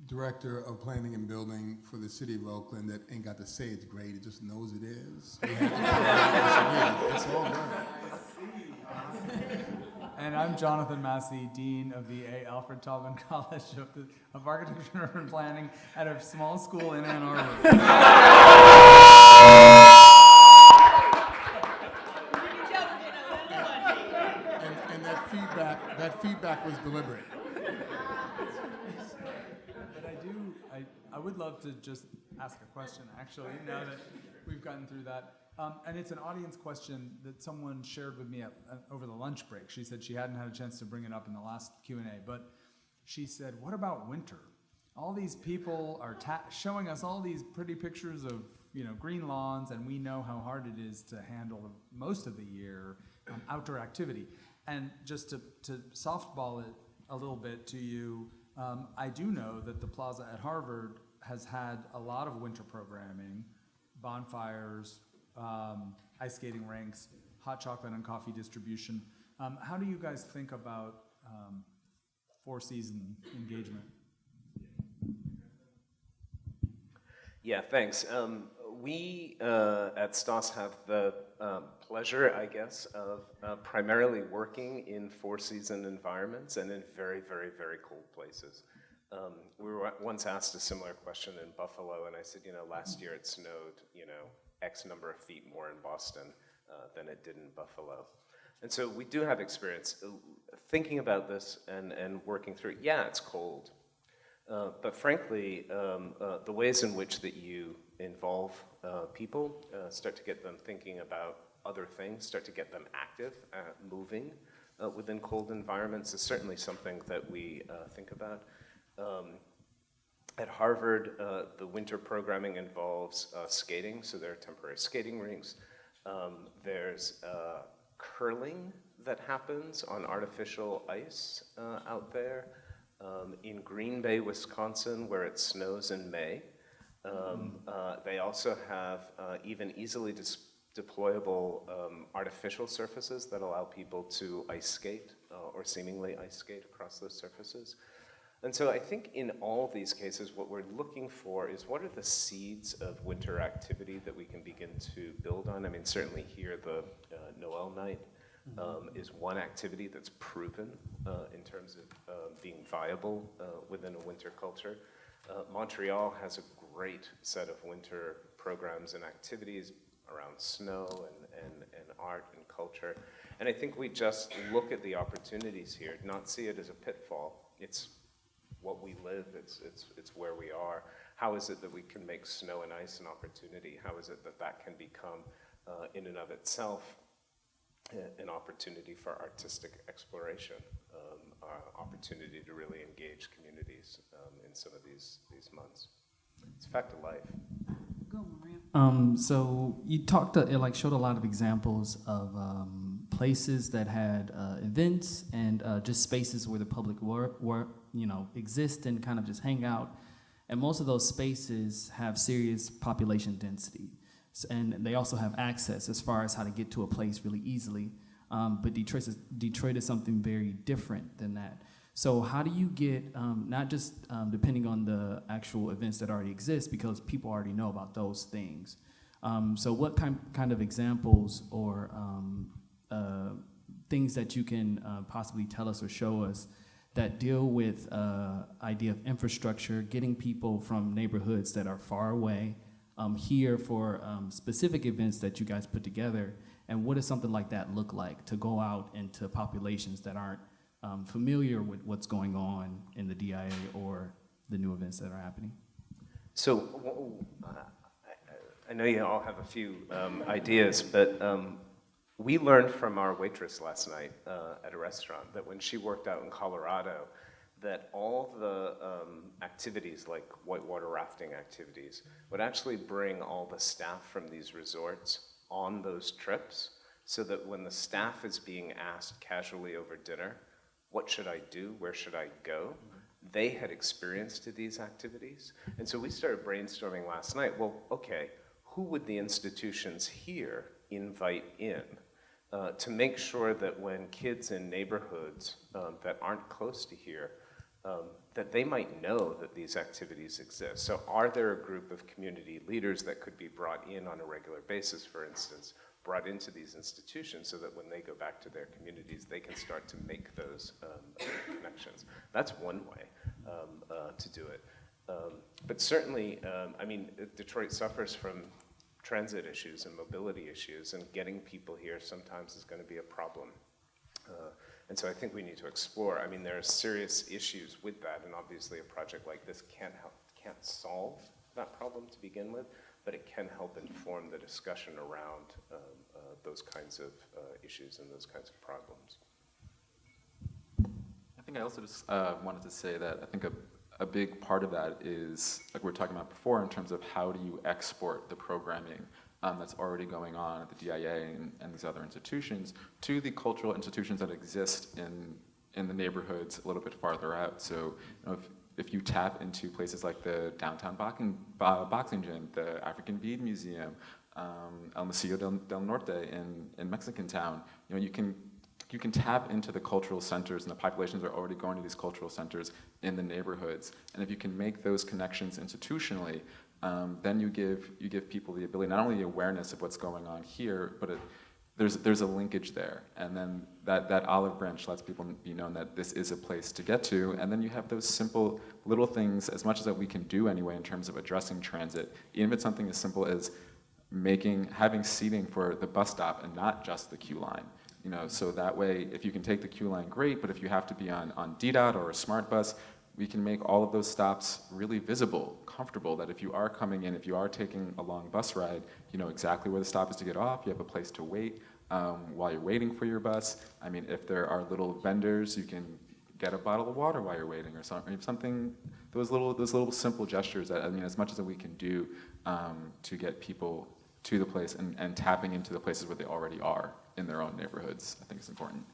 director of planning and building for the city of Oakland. That ain't got to say it's great, it just knows it is. It's all good. And I'm Jonathan Massey, Dean of the A. Alfred Tallman College of Architecture and Urban Planning at a small school in Ann Arbor. And that feedback was deliberate. But I would love to just ask a question, actually, now that we've gotten through that. And it's an audience question that someone shared with me over the lunch break. She said she hadn't had a chance to bring it up in the last Q&A, but she said, what about winter? All these people are showing us all these pretty pictures of green lawns, and we know how hard it is to handle most of the year outdoor activity. And just to softball it a little bit to you, I do know that the Plaza at Harvard has had a lot of winter programming, bonfires, ice skating rinks, hot chocolate and coffee distribution. How do you guys think about four-season engagement? Yeah, thanks. We at Stoss have the pleasure, I guess, of primarily working in four-season environments and in very, very, very cold places. We were once asked a similar question in Buffalo, and I said, last year it snowed, X number of feet more in Boston than it did in Buffalo. And so we do have experience thinking about this and working through it. Yeah, it's cold. But frankly, the ways in which that you involve people, start to get them thinking about other things, start to get them active, moving within cold environments is certainly something that we think about. At Harvard, the winter programming involves skating, so there are temporary skating rinks. There's curling that happens on artificial ice out there. In Green Bay, Wisconsin, where it snows in May, they also have even easily deployable artificial surfaces that allow people to ice skate or seemingly ice skate across those surfaces. And so I think in all these cases, what we're looking for is what are the seeds of winter activity that we can begin to build on. I mean, certainly here the Noel night is one activity that's proven in terms of being viable within a winter culture. Montreal has a great set of winter programs and activities around snow and art and culture. And I think we just look at the opportunities here, not see it as a pitfall. It's what we live, it's where we are. How is it that we can make snow and ice an opportunity? How is it that that can become, in and of itself, an opportunity for artistic exploration, opportunity to really engage communities in some of these months. It's a fact of life. Go, Maria. So you talked, showed a lot of examples of places that had events and just spaces where the public exist and kind of just hang out. And most of those spaces have serious population density. And they also have access as far as how to get to a place really easily. But Detroit is something very different than that. So how do you get, not just depending on the actual events that already exist, because people already know about those things. So what kind of examples or things that you can possibly tell us or show us that deal with idea of infrastructure, getting people from neighborhoods that are far away here for specific events that you guys put together, and what does something like that look like to go out into populations that aren't familiar with what's going on in the DIA or the new events that are happening? So I know you all have a few ideas, but we learned from our waitress last night at a restaurant that when she worked out in Colorado, that all the activities like whitewater rafting activities would actually bring all the staff from these resorts on those trips, so that when the staff is being asked casually over dinner, what should I do, where should I go, they had experienced these activities. And so we started brainstorming last night, well, okay, who would the institutions here invite in to make sure that when kids in neighborhoods that aren't close to here, that they might know that these activities exist. So are there a group of community leaders that could be brought in on a regular basis, for instance, brought into these institutions so that when they go back to their communities, they can start to make those connections? That's one way to do it. But certainly, I mean, Detroit suffers from transit issues and mobility issues, and getting people here sometimes is going to be a problem. And so I think we need to explore. I mean, there are serious issues with that, and obviously a project like this can't solve that problem to begin with, but it can help inform the discussion around those kinds of issues and those kinds of problems. I think I also just wanted to say that I think a big part of that is, like we were talking about before, in terms of how do you export the programming that's already going on at the DIA and these other institutions to the cultural institutions that exist in the neighborhoods a little bit farther out. So if you tap into places like the downtown boxing gym, the African Bead Museum, El Museo del Norte in Mexican Town, you can tap into the cultural centers, and the populations are already going to these cultural centers in the neighborhoods. And if you can make those connections institutionally, then you give people the ability, not only the awareness of what's going on here, but there's a linkage there. And then that olive branch lets people be known that this is a place to get to. And then you have those simple little things, as much as that we can do anyway in terms of addressing transit, even if it's something as simple as having seating for the bus stop and not just the queue line. So that way, if you can take the queue line, great, but if you have to be on DDOT or a smart bus, we can make all of those stops really visible, comfortable, that if you are coming in, if you are taking a long bus ride, you know exactly where the stop is to get off, you have a place to wait while you're waiting for your bus. I mean, if there are little vendors, you can get a bottle of water while you're waiting or something, those little simple gestures that, I mean, as much as we can do to get people to the place and tapping into the places where they already are in their own neighborhoods, I think is important.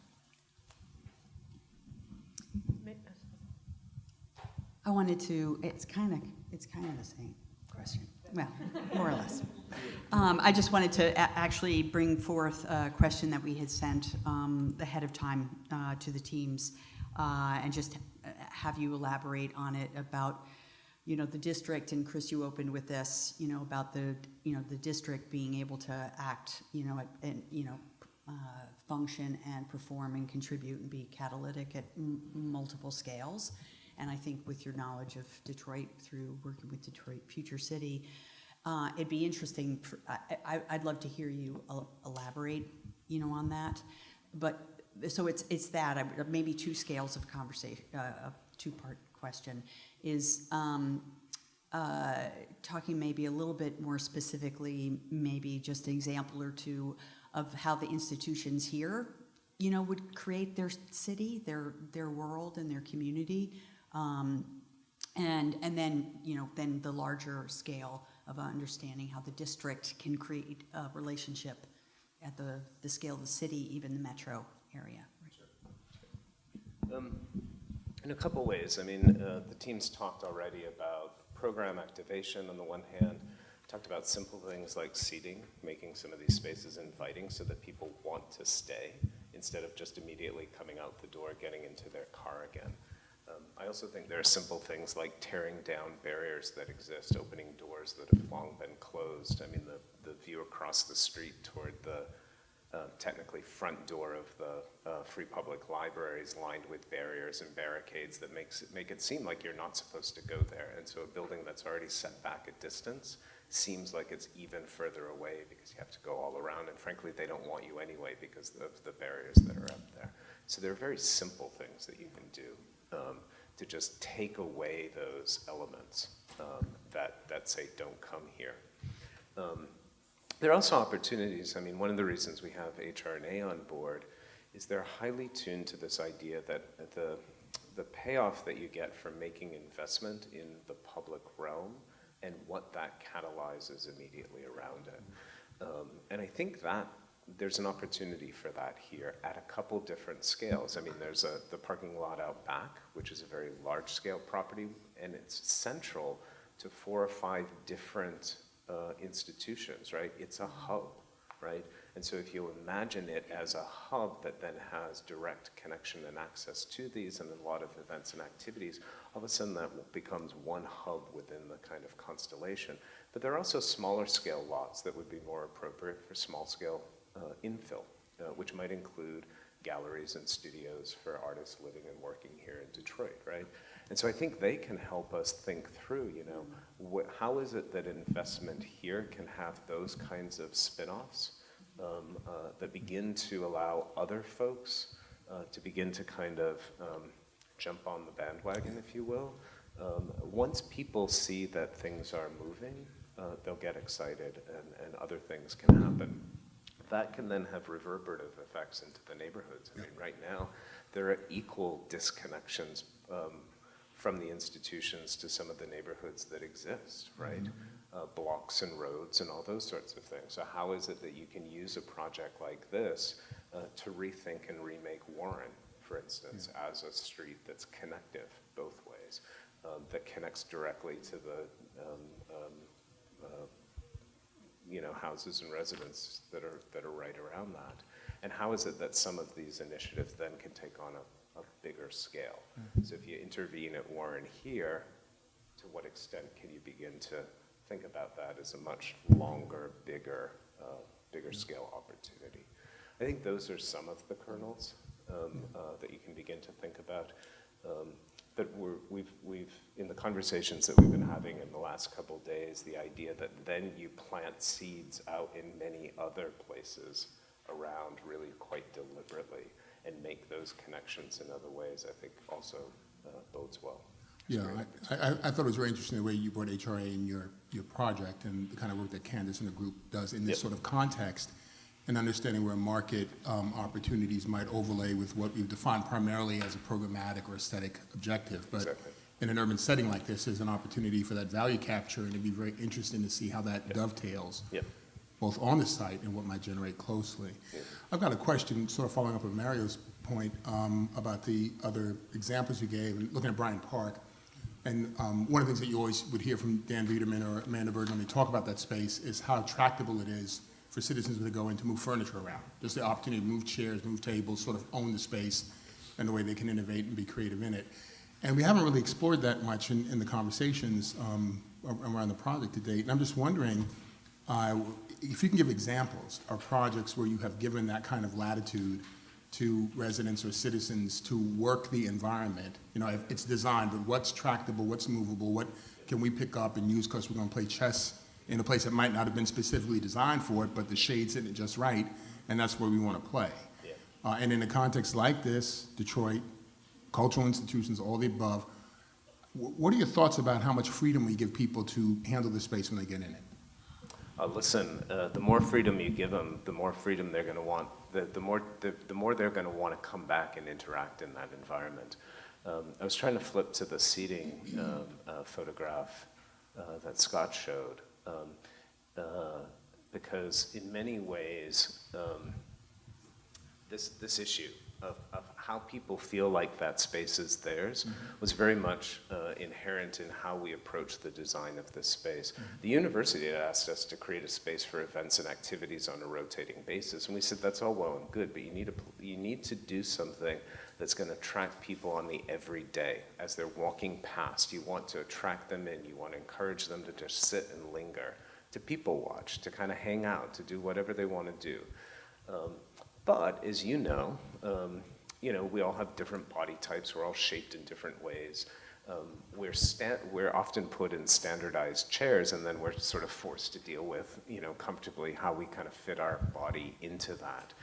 I wanted to, it's kind of the same question. Well, more or less. I just wanted to actually bring forth a question that we had sent ahead of time to the teams and just have you elaborate on it about, the district, and Chris, you opened with this, about the district being able to act, function and perform and contribute and be catalytic at multiple scales. And I think with your knowledge of Detroit through working with Detroit Future City, it'd be interesting. I'd love to hear you elaborate on that. But so it's that maybe two scales of conversation. A two-part question is talking maybe a little bit more specifically, maybe just an example or two of how the institutions here, would create their city, their world, and their community, and then then the larger scale of understanding how the district can create a relationship at the scale of the city, even the metro area. In a couple ways. I mean, the team's talked already about program activation on the one hand, talked about simple things like seating, making some of these spaces inviting so that people want to stay instead of just immediately coming out the door, getting into their car again. I also think there are simple things like tearing down barriers that exist, opening doors that have long been closed. I mean, the view across the street toward the technically front door of the Free Public Library is lined with barriers and barricades that make it seem like you're not supposed to go there. And so a building that's already set back a distance seems like it's even further away because you have to go all around. And frankly, they don't want you anyway because of the barriers that are up there. So there are very simple things that you can do to just take away those elements that say don't come here. There are also opportunities. I mean, one of the reasons we have HR&A on board is they're highly tuned to this idea that the payoff that you get from making investment in the public realm and what that catalyzes immediately around it. And I think that there's an opportunity for that here at a couple different scales. I mean, there's the parking lot out back, which is a very large-scale property, and it's central to 4 or 5 different institutions, right? It's a hub, right? And so if you imagine it as a hub that then has direct connection and access to these and a lot of events and activities, all of a sudden that becomes one hub within the kind of constellation. But there are also smaller scale lots that would be more appropriate for small scale infill, which might include galleries and studios for artists living and working here in Detroit, right? And so I think they can help us think through, how is it that investment here can have those kinds of spin-offs that begin to allow other folks to begin to kind of jump on the bandwagon, if you will. Once people see that things are moving, they'll get excited and other things can happen. That can then have reverberative effects into the neighborhoods. I mean, right now, there are equal disconnections from the institutions to some of the neighborhoods that exist, right? Blocks and roads and all those sorts of things. So how is it that you can use a project like this to rethink and remake Warren, for instance, as a street that's connective both ways, that connects directly to the houses and residences that are right around that? And how is it that some of these initiatives then can take on a bigger scale? So if you intervene at Warren here, to what extent can you begin to think about that as a much longer, bigger scale opportunity? I think those are some of the kernels that you can begin to think about. But we've in the conversations that we've been having in the last couple days, the idea that then you plant seeds out in many other places around really quite deliberately and make those connections in other ways, I think also bodes well. Yeah, I thought it was very interesting the way you brought HRA in your project and the kind of work that Candace and the group does in this sort of context, and understanding where market opportunities might overlay with what we've defined primarily as a programmatic or aesthetic objective. But in an urban setting like this, there's an opportunity for that value capture, and it'd be very interesting to see how that dovetails both on the site and what might generate closely. I've got a question sort of following up on Mario's point about the other examples you gave, and looking at Bryant Park. And one of the things that you always would hear from Dan Biederman or Amanda Bird when they talk about that space is how tractable it is for citizens to go in to move furniture around. Just the opportunity to move chairs, move tables, sort of own the space and the way they can innovate and be creative in it. And we haven't really explored that much in the conversations around the project to date. And I'm just wondering if you can give examples of projects where you have given that kind of latitude to residents or citizens to work the environment. If it's designed, but what's tractable, what's movable, what can we pick up and use because we're going to play chess in a place that might not have been specifically designed for it, but the shade's in it just right, and that's where we want to play. And in a context like this, Detroit, cultural institutions, all the above, what are your thoughts about how much freedom we give people to handle the space when they get in it? Listen, the more freedom you give them, the more freedom they're going to want. The more they're going to want to come back and interact in that environment. I was trying to flip to the seating photograph that Scott showed, because in many ways, this issue of how people feel like that space is theirs was very much inherent in how we approach the design of this space. The university had asked us to create a space for events and activities on a rotating basis, and we said that's all well and good, but you need to do something that's going to attract people on the everyday. As they're walking past, you want to attract them in, you want to encourage them to just sit and linger, to people watch, to kind of hang out, to do whatever they want to do. But as you know, we all have different body types. We're all shaped in different ways. We're often put in standardized chairs, and then we're sort of forced to deal with, comfortably how we kind of fit our body into that.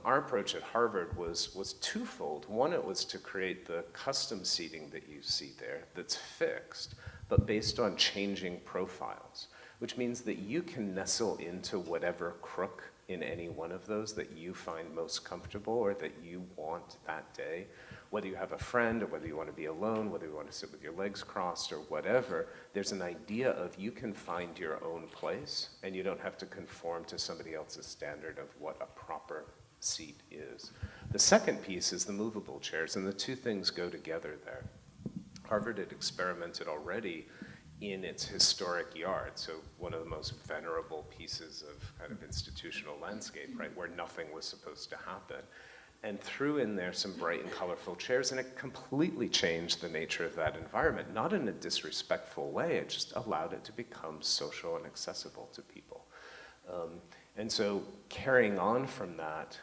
Our approach at Harvard was twofold. One, it was to create the custom seating that you see there that's fixed, but based on changing profiles, which means that you can nestle into whatever crook in any one of those that you find most comfortable or that you want that day. Whether you have a friend or whether you want to be alone, whether you want to sit with your legs crossed or whatever, there's an idea of you can find your own place and you don't have to conform to somebody else's standard of what a proper seat is. The second piece is the movable chairs, and the two things go together there. Harvard had experimented already in its historic yard, so one of the most venerable pieces of kind of institutional landscape, right, where nothing was supposed to happen, and threw in there some bright and colorful chairs, and it completely changed the nature of that environment, not in a disrespectful way, it just allowed it to become social and accessible to people. And so carrying on from that,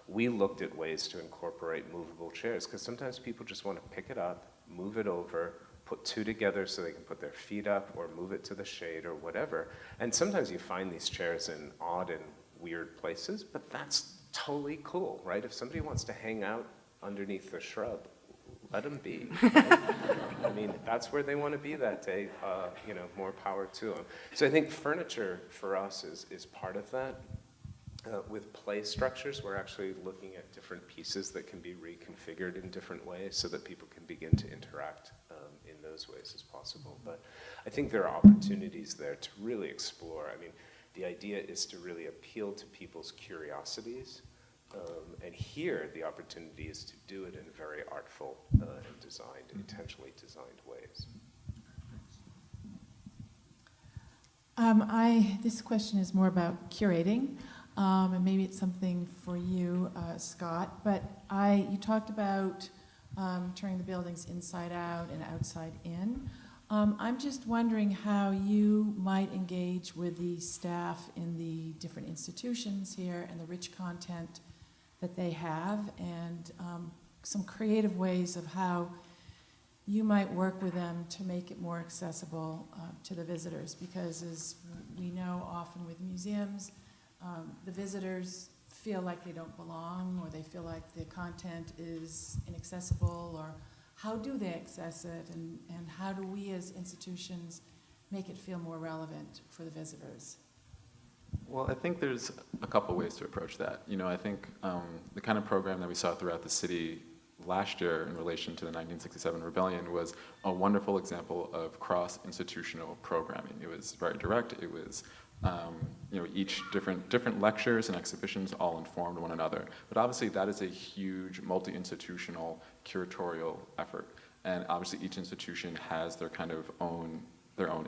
we looked at ways to incorporate movable chairs, because sometimes people just want to pick it up, move it over, put two together so they can put their feet up or move it to the shade or whatever. And sometimes you find these chairs in odd and weird places, but that's totally cool, right? If somebody wants to hang out underneath the shrub, let them be. Right? I mean, that's where they want to be that day, more power to them. So I think furniture for us is part of that. With play structures, we're actually looking at different pieces that can be reconfigured in different ways so that people can begin to interact in those ways as possible. But I think there are opportunities there to really explore. I mean, the idea is to really appeal to people's curiosities, and here the opportunity is to do it in very artful and intentionally designed ways. This question is more about curating, and maybe it's something for you, Scott. But you talked about turning the buildings inside out and outside in. I'm just wondering how you might engage with the staff in the different institutions here and the rich content that they have, and some creative ways of how you might work with them to make it more accessible to the visitors, because as we know often with museums, the visitors feel like they don't belong, or they feel like the content is inaccessible, or how do they access it, and how do we as institutions make it feel more relevant for the visitors? Well, I think there's a couple ways to approach that. I think the kind of program that we saw throughout the city last year in relation to the 1967 rebellion was a wonderful example of cross-institutional programming. It was very direct. It was each different lectures and exhibitions all informed one another. But obviously that is a huge multi-institutional curatorial effort. And obviously each institution has their own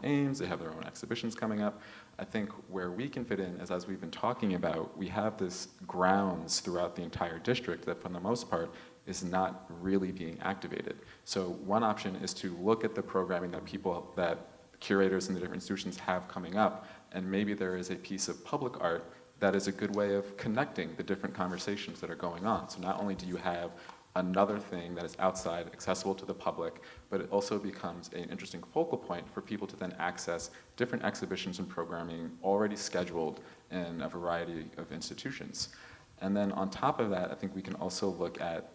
aims, they have their own exhibitions coming up. I think where we can fit in is, as we've been talking about, we have this grounds throughout the entire district that for the most part is not really being activated. So one option is to look at the programming that curators in the different institutions have coming up, and maybe there is a piece of public art that is a good way of connecting the different conversations that are going on. So not only do you have another thing that is outside, accessible to the public, but it also becomes an interesting focal point for people to then access different exhibitions and programming already scheduled in a variety of institutions. And then on top of that, I think we can also look at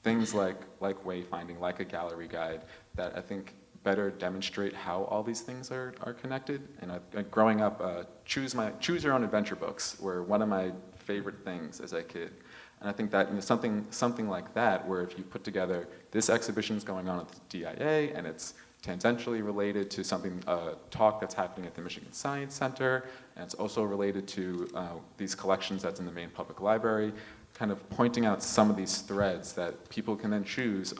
things like wayfinding, like a gallery guide, that I think better demonstrate how all these things are connected. And growing up, choose your own adventure books were one of my favorite things as a kid. And I think that something like that, where if you put together this exhibition's going on at the DIA and it's tangentially related to something, a talk that's happening at the Michigan Science Center, and it's also related to these collections that's in the main public library, kind of pointing out some of these threads that people can then choose,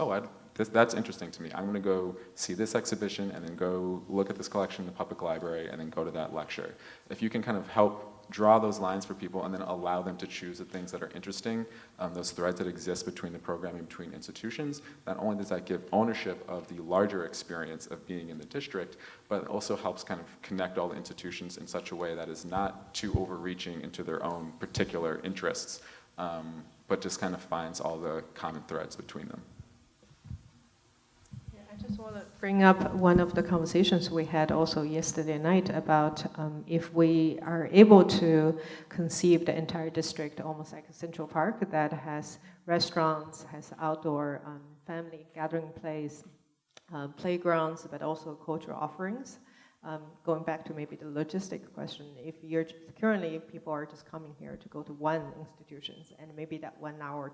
that's interesting to me. I'm going to go see this exhibition and then go look at this collection in the public library and then go to that lecture. If you can kind of help draw those lines for people and then allow them to choose the things that are interesting, those threads that exist between the programming between institutions, not only does that give ownership of the larger experience of being in the district, but it also helps kind of connect all the institutions in such a way that is not too overreaching into their own particular interests, but just kind of finds all the common threads between them. I just want to bring up one of the conversations we had also yesterday night about if we are able to conceive the entire district almost like a central park that has restaurants, has outdoor family gathering place, playgrounds, but also cultural offerings. Going back to maybe the logistic question, if you're currently people are just coming here to go to one institutions, and maybe that 1 hour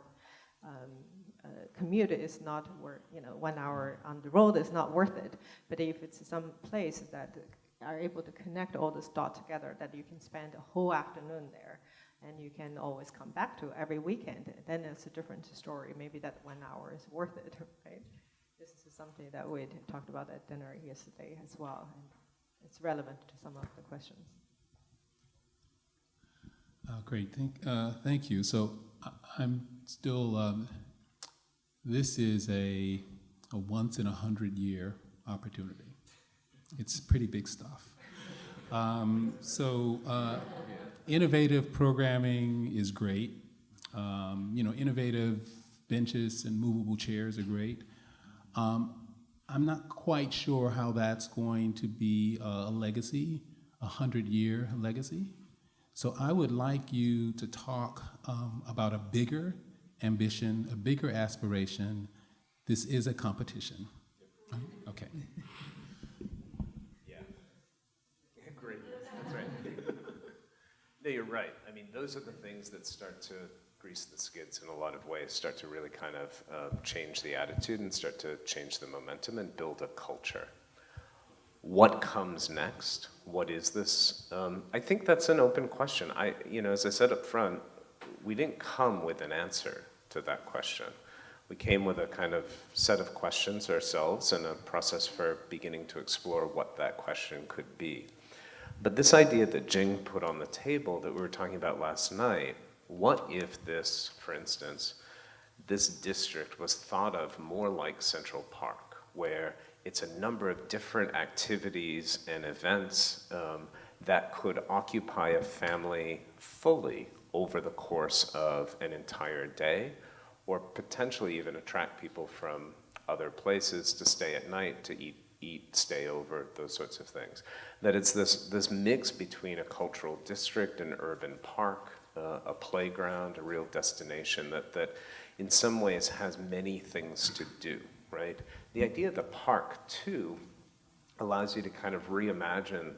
commute is not worth, 1 hour on the road is not worth it. But if it's some place that are able to connect all this dots together, that you can spend a whole afternoon there, and you can always come back to every weekend, then it's a different story. Maybe that 1 hour is worth it, right? This is something that we talked about at dinner yesterday as well, and it's relevant to some of the questions. Great, thank you. So I'm still, this is a once in 100-year opportunity. It's pretty big stuff. Innovative programming is great. Innovative benches and movable chairs are great. I'm not quite sure how that's going to be a legacy, a 100-year legacy. So I would like you to talk about a bigger ambition, a bigger aspiration. This is a competition. Right? Okay. Yeah. Great. That's right. No, you're right. I mean, those are the things that start to grease the skids in a lot of ways, start to really kind of change the attitude and start to change the momentum and build a culture. What comes next? What is this? I think that's an open question. As I said up front, we didn't come with an answer to that question. We came with a kind of set of questions ourselves and a process for beginning to explore what that question could be. But this idea that Jing put on the table that we were talking about last night, what if this, for instance, this district was thought of more like Central Park, where it's a number of different activities and events that could occupy a family fully over the course of an entire day, or potentially even attract people from other places to stay at night, to eat, stay over, those sorts of things. That it's this mix between a cultural district, an urban park, a playground, a real destination that in some ways has many things to do, right? The idea of the park, too, allows you to kind of reimagine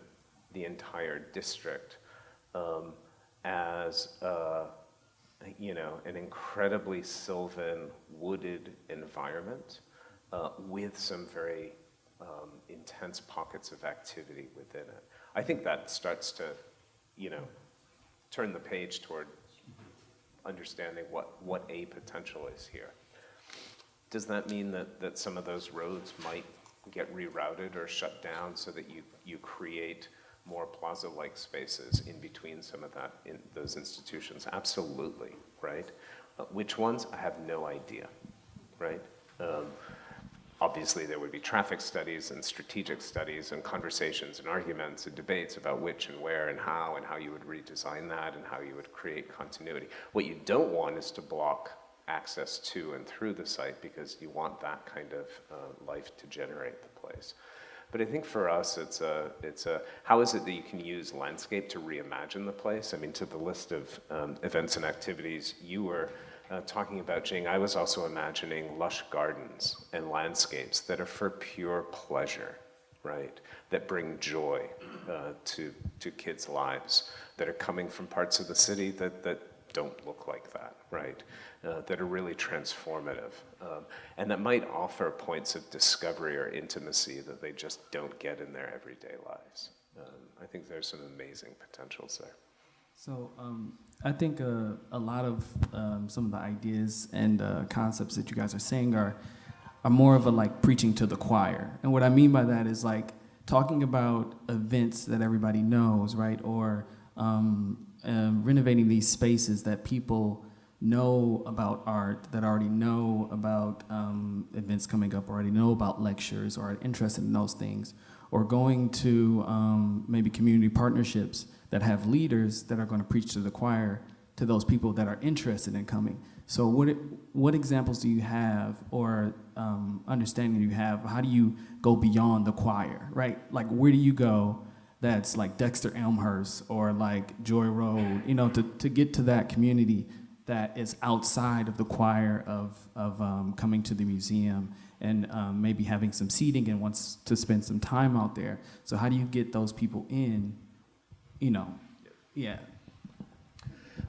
the entire district as an incredibly sylvan, wooded environment with some very intense pockets of activity within it. I think that starts to, turn the page toward understanding what a potential is here. Does that mean that some of those roads might get rerouted or shut down so that you create more plaza-like spaces in between some of that, in those institutions? Absolutely, right? Which ones? I have no idea, right? Obviously, there would be traffic studies and strategic studies and conversations and arguments and debates about which and where and how you would redesign that and how you would create continuity. What you don't want is to block access to and through the site, because you want that kind of life to generate the place. But I think for us, it's a how is it that you can use landscape to reimagine the place? I mean, to the list of events and activities you were talking about, Jing, I was also imagining lush gardens and landscapes that are for pure pleasure, right? That bring joy to kids' lives, that are coming from parts of the city that don't look like that, right? That are really transformative, and that might offer points of discovery or intimacy that they just don't get in their everyday lives. I think there's some amazing potentials there. So I think a lot of some of the ideas and concepts that you guys are saying are more of a like preaching to the choir. And what I mean by that is like talking about events that everybody knows, right? Or renovating these spaces that people know about art, that already know about events coming up, already know about lectures, or are interested in those things. Or going to maybe community partnerships that have leaders that are going to preach to the choir to those people that are interested in coming. So what examples do you have, or understanding do you have? How do you go beyond the choir, right? Like, where do you go that's like Dexter Elmhurst or like Joy Road, you know, to get to that community that is outside of the choir of coming to the museum and maybe having some seating and wants to spend some time out there. So how do you get those people in, you know? Yeah.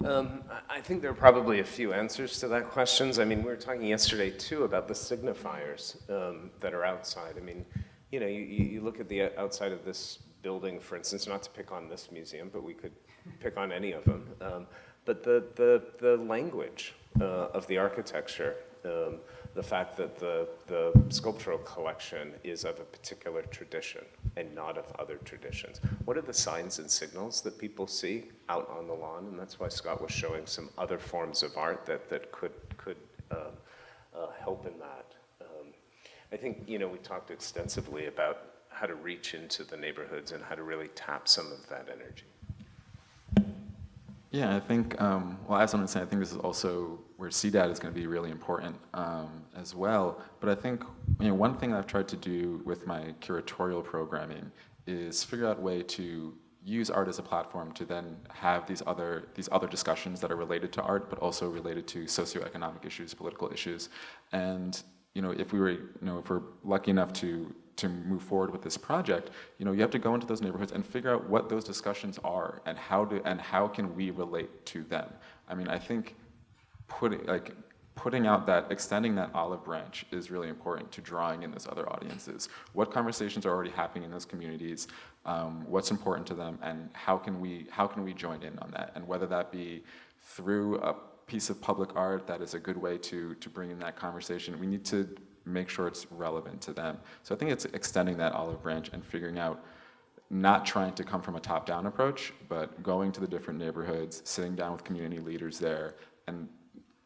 I think there are probably a few answers to that questions. I mean, we were talking yesterday too about the signifiers that are outside. I mean, you know, you look at the outside of this building, for instance, not to pick on this museum, but we could pick on any of them. But the language of the architecture, the fact that the sculptural collection is of a particular tradition and not of other traditions. What are the signs and signals that people see out on the lawn? And that's why Scott was showing some other forms of art that could help in that. I think, you know, we talked extensively about how to reach into the neighborhoods and how to really tap some of that energy. Yeah, I think, well, as I'm saying, I think this is also where CDAT is going to be really important as well. But I think, you know, one thing I've tried to do with my curatorial programming is figure out a way to use art as a platform to then have these other discussions that are related to art, but also related to socioeconomic issues, political issues. And, you know, if we're lucky enough to move forward with this project, you know, you have to go into those neighborhoods and figure out what those discussions are and how can we relate to them. I mean, I think putting out that, extending that olive branch is really important to drawing in those other audiences. What conversations are already happening in those communities? What's important to them, and how can we join in on that? And whether that be through a piece of public art that is a good way to bring in that conversation, we need to make sure it's relevant to them. So I think it's extending that olive branch and figuring out, not trying to come from a top-down approach, but going to the different neighborhoods, sitting down with community leaders there, and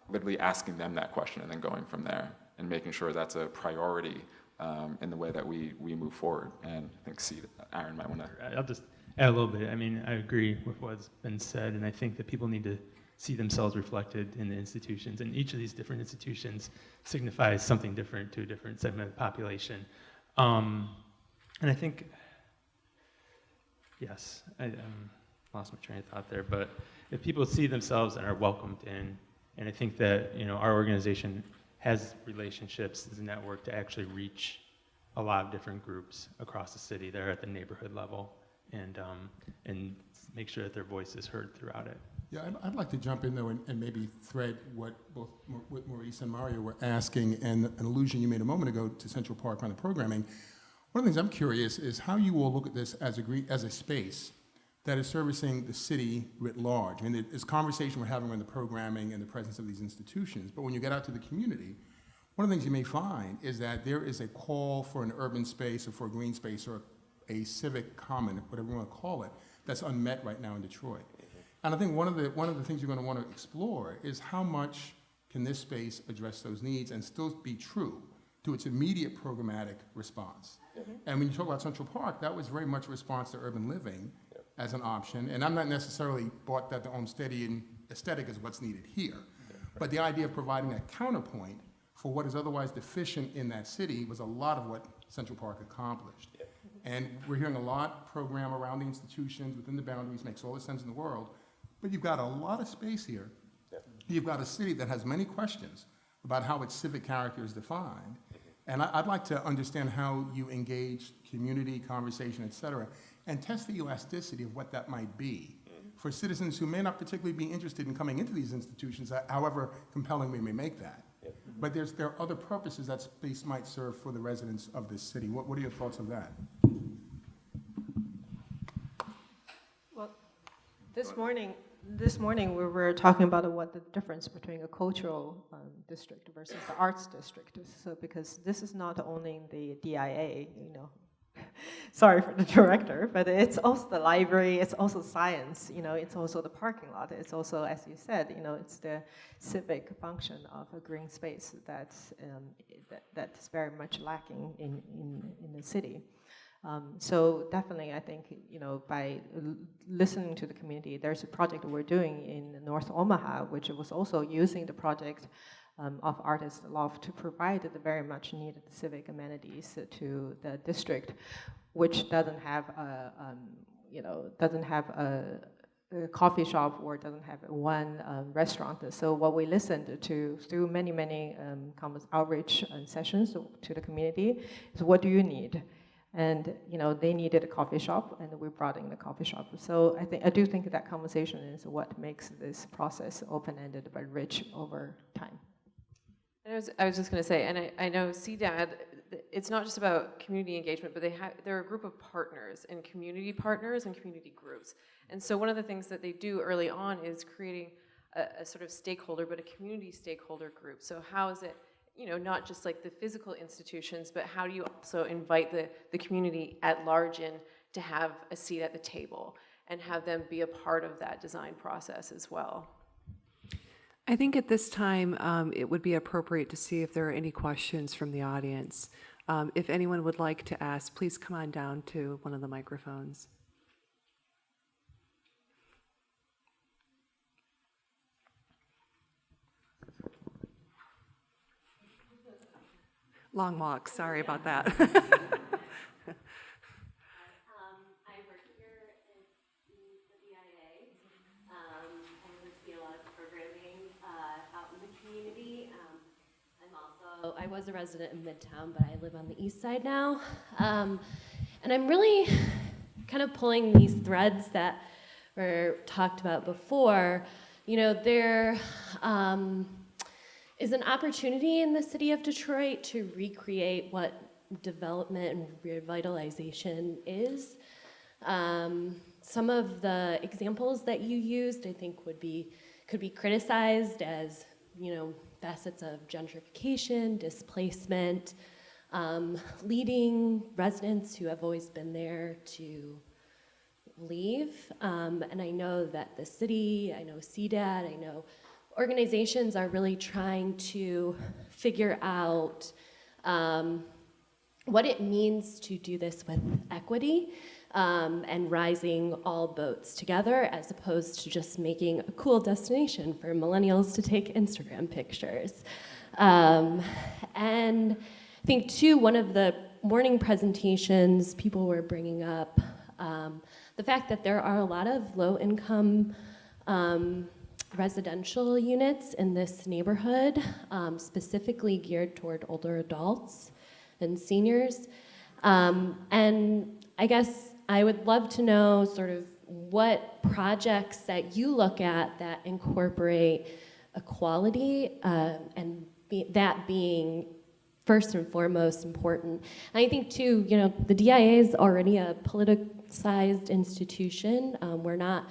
literally asking them that question and then going from there and making sure that's a priority in the way that we move forward. And I think Aaron might want to. I'll just add a little bit. I mean, I agree with what's been said, and I think that people need to see themselves reflected in the institutions, and each of these different institutions signifies something different to a different segment of the population. And I think, yes, I lost my train of thought there, but if people see themselves and are welcomed in, and I think that, you know, our organization has relationships as a network to actually reach a lot of different groups across the city that are at the neighborhood level, and make sure that their voice is heard throughout it. Yeah, I'd like to jump in though and maybe thread what both Maurice and Mario were asking, and an allusion you made a moment ago to Central Park on the programming. One of the things I'm curious is how you all look at this as a space that is servicing the city writ large. I mean, it's conversation we're having around the programming and the presence of these institutions, but when you get out to the community, one of the things you may find is that there is a call for an urban space or for a green space or a civic common, whatever you want to call it, that's unmet right now in Detroit. And I think one of the things you're going to want to explore is how much can this space address those needs and still be true to its immediate programmatic response. Mm-hmm. And when you talk about Central Park, that was very much a response to urban living as an option. And I'm not necessarily bought that the Olmstedian aesthetic is what's needed here. But the idea of providing a counterpoint for what is otherwise deficient in that city was a lot of what Central Park accomplished. And we're hearing a lot program around the institutions within the boundaries, makes all the sense in the world, but you've got a lot of space here. You've got a city that has many questions about how its civic character is defined. And I'd like to understand how you engage community, conversation, et cetera, and test the elasticity of what that might be for citizens who may not particularly be interested in coming into these institutions, however compelling we may make that. But there are other purposes that space might serve for the residents of this city. What are your thoughts of that? Well, this morning we were talking about what the difference between a cultural district versus the arts district. So because this is not only the DIA, sorry for the director, but it's also the library, it's also science, it's also the parking lot, it's also, as you said, it's the civic function of a green space that's very much lacking in the city. So definitely, I think, by listening to the community, there's a project we're doing in North Omaha, which was also using the project of Artist Loft to provide the very much needed civic amenities to the district, which doesn't have a coffee shop or doesn't have one restaurant. So what we listened to through many outreach sessions to the community is, what do you need? And they needed a coffee shop, and we brought in the coffee shop. So I do think that conversation is what makes this process open-ended but rich over time. I was just going to say, and I know CDAD, it's not just about community engagement, but they're a group of partners and community groups. And so one of the things that they do early on is creating a sort of stakeholder, but a community stakeholder group. So how is it, not just like the physical institutions, but how do you also invite the community at large in to have a seat at the table and have them be a part of that design process as well? I think at this time, it would be appropriate to see if there are any questions from the audience. If anyone would like to ask, please come on down to one of the microphones. Long walk, sorry about that. I work here at the DIA. I oversee a lot of programming out in the community. I was a resident in Midtown, but I live on the east side now. And I'm really kind of pulling these threads that were talked about before. There is an opportunity in the city of Detroit to recreate what development and revitalization is. Some of the examples that you used, I think, could be criticized as, facets of gentrification, displacement, leading residents who have always been there to leave. And I know that the city, I know CDAD, I know organizations are really trying to figure out what it means to do this with equity and rising all boats together, as opposed to just making a cool destination for millennials to take Instagram pictures. And I think, too, one of the morning presentations, people were bringing up the fact that there are a lot of low-income residential units in this neighborhood, specifically geared toward older adults and seniors. And I guess I would love to know sort of what projects that you look at that incorporate equality and that being first and foremost important. And I think too, the DIA is already a politicized institution. We're not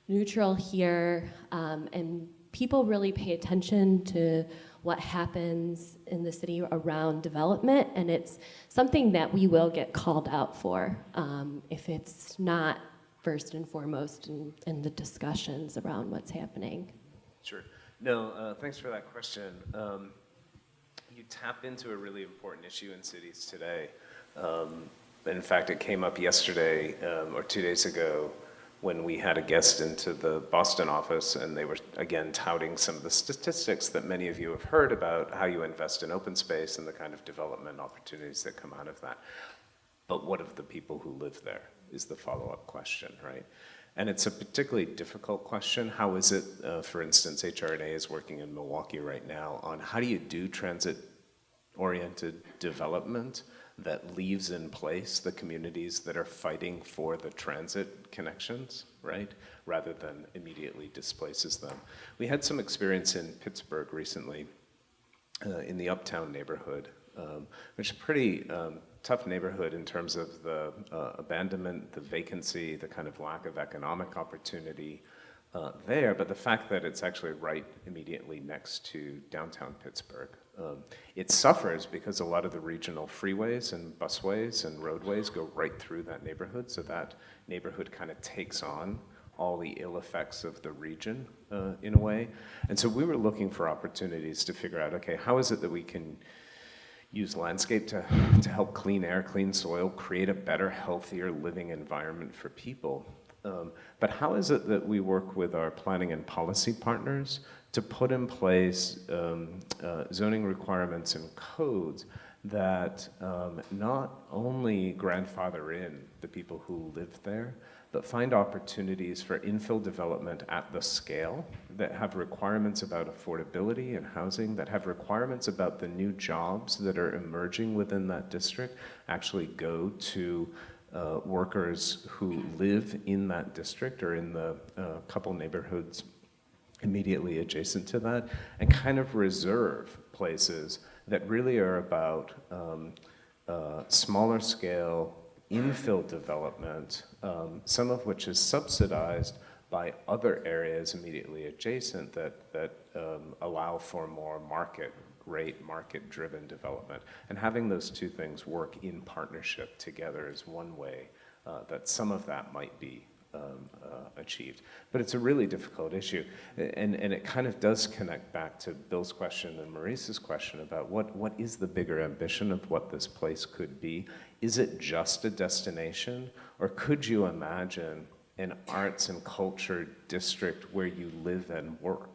neutral here, and people really pay attention to what happens in the city around development, and it's something that we will get called out for if it's not first and foremost in the discussions around what's happening. Sure. No, thanks for that question. You tap into a really important issue in cities today. In fact, it came up yesterday or 2 days ago when we had a guest into the Boston office, and they were, again, touting some of the statistics that many of you have heard about how you invest in open space and the kind of development opportunities that come out of that. But what of the people who live there is the follow-up question, right? And it's a particularly difficult question. How is it, for instance, HRNA is working in Milwaukee right now on how do you do transit-oriented development that leaves in place the communities that are fighting for the transit connections, right? Rather than immediately displaces them. We had some experience in Pittsburgh recently, in the Uptown neighborhood, which is a pretty tough neighborhood in terms of the abandonment, the vacancy, the kind of lack of economic opportunity there, but the fact that it's actually right immediately next to downtown Pittsburgh. It suffers because a lot of the regional freeways and busways and roadways go right through that neighborhood, so that neighborhood kind of takes on all the ill effects of the region in a way. And so we were looking for opportunities to figure out, okay, how is it that we can use landscape to help clean air, clean soil, create a better, healthier living environment for people? But how is it that we work with our planning and policy partners to put in place zoning requirements and codes that not only grandfather in the people who live there, but find opportunities for infill development at the scale that have requirements about affordability and housing, that have requirements about the new jobs that are emerging within that district, actually go to workers who live in that district or in the couple neighborhoods immediately adjacent to that, and kind of reserve places that really are about smaller scale infill development, some of which is subsidized by other areas immediately adjacent that allow for more market rate, market-driven development. And having those two things work in partnership together is one way that some of that might be achieved. But it's a really difficult issue. And it kind of does connect back to Bill's question and Maurice's question about what is the bigger ambition of what this place could be? Is it just a destination? Or could you imagine an arts and culture district where you live and work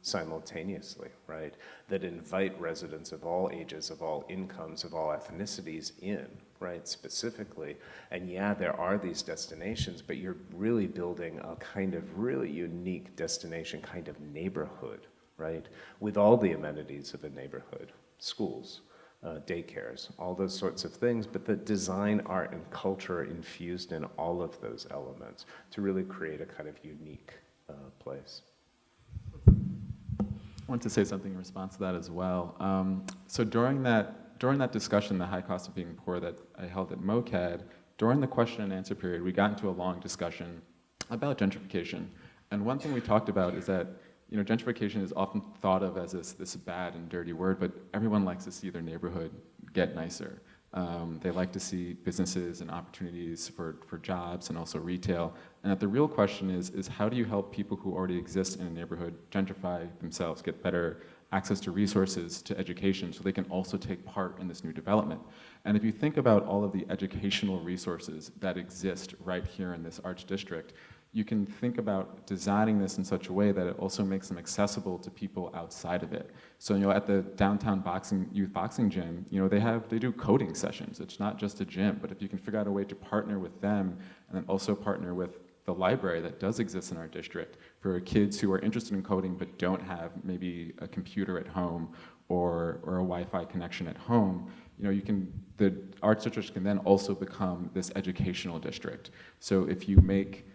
simultaneously, right? That invite residents of all ages, of all incomes, of all ethnicities in, right, specifically. And yeah, there are these destinations, but you're really building a kind of really unique destination kind of neighborhood, right? With all the amenities of a neighborhood, schools, daycares, all those sorts of things, but the design, art, and culture are infused in all of those elements to really create a kind of unique place. I want to say something in response to that as well. So during that discussion, the high cost of being poor that I held at MoCAD, during the question and answer period, we got into a long discussion about gentrification. And one thing we talked about is that gentrification is often thought of as this bad and dirty word, but everyone likes to see their neighborhood get nicer. They like to see businesses and opportunities for jobs and also retail. And that the real question is how do you help people who already exist in a neighborhood gentrify themselves, get better access to resources, to education, so they can also take part in this new development? And if you think about all of the educational resources that exist right here in this arts district, you can think about designing this in such a way that it also makes them accessible to people outside of it. So at the downtown youth boxing gym, they do coding sessions. It's not just a gym, but if you can figure out a way to partner with them and then also partner with the library that does exist in our district for kids who are interested in coding but don't have maybe a computer at home or a Wi-Fi connection at home, the arts district can then also become this educational district. So if you make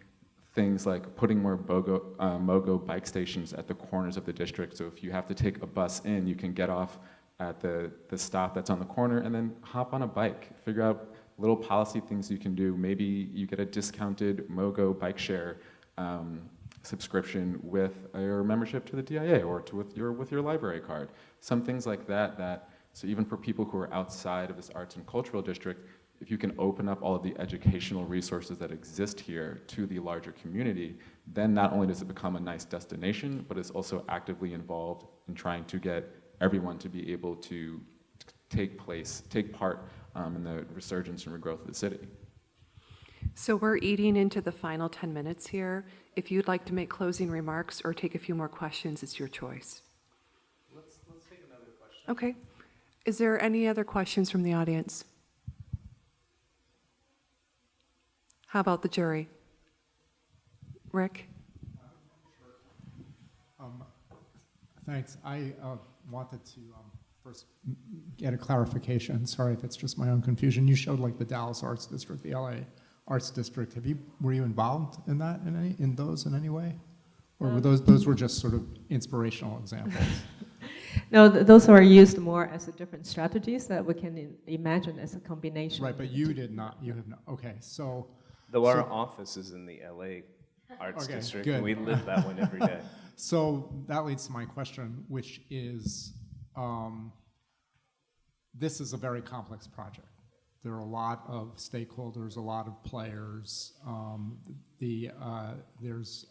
things like putting more MOGO bike stations at the corners of the district, so if you have to take a bus in, you can get off at the stop that's on the corner and then hop on a bike, figure out little policy things you can do. Maybe you get a discounted MOGO bike share subscription with your membership to the DIA or with your library card. Some things like that, so even for people who are outside of this arts and cultural district, if you can open up all of the educational resources that exist here to the larger community, then not only does it become a nice destination, but it's also actively involved in trying to get everyone to be able to take part in the resurgence and regrowth of the city. So we're eating into the final 10 minutes here. If you'd like to make closing remarks or take a few more questions, it's your choice. Let's take another question. Okay. Is there any other questions from the audience? How about the jury? Rick? Thanks. I wanted to first get a clarification. Sorry if it's just my own confusion. You showed like the Dallas Arts District, the LA Arts District. Were you involved in that in those in any way, or were those were just sort of inspirational examples? No, those are used more as a different strategies that we can imagine as a combination. Right, but you did not. You have not. Okay, so. Though our office is in the LA Arts District, good. and we live that one every day. So that leads to my question, which is, this is a very complex project. There are a lot of stakeholders, a lot of players. There's,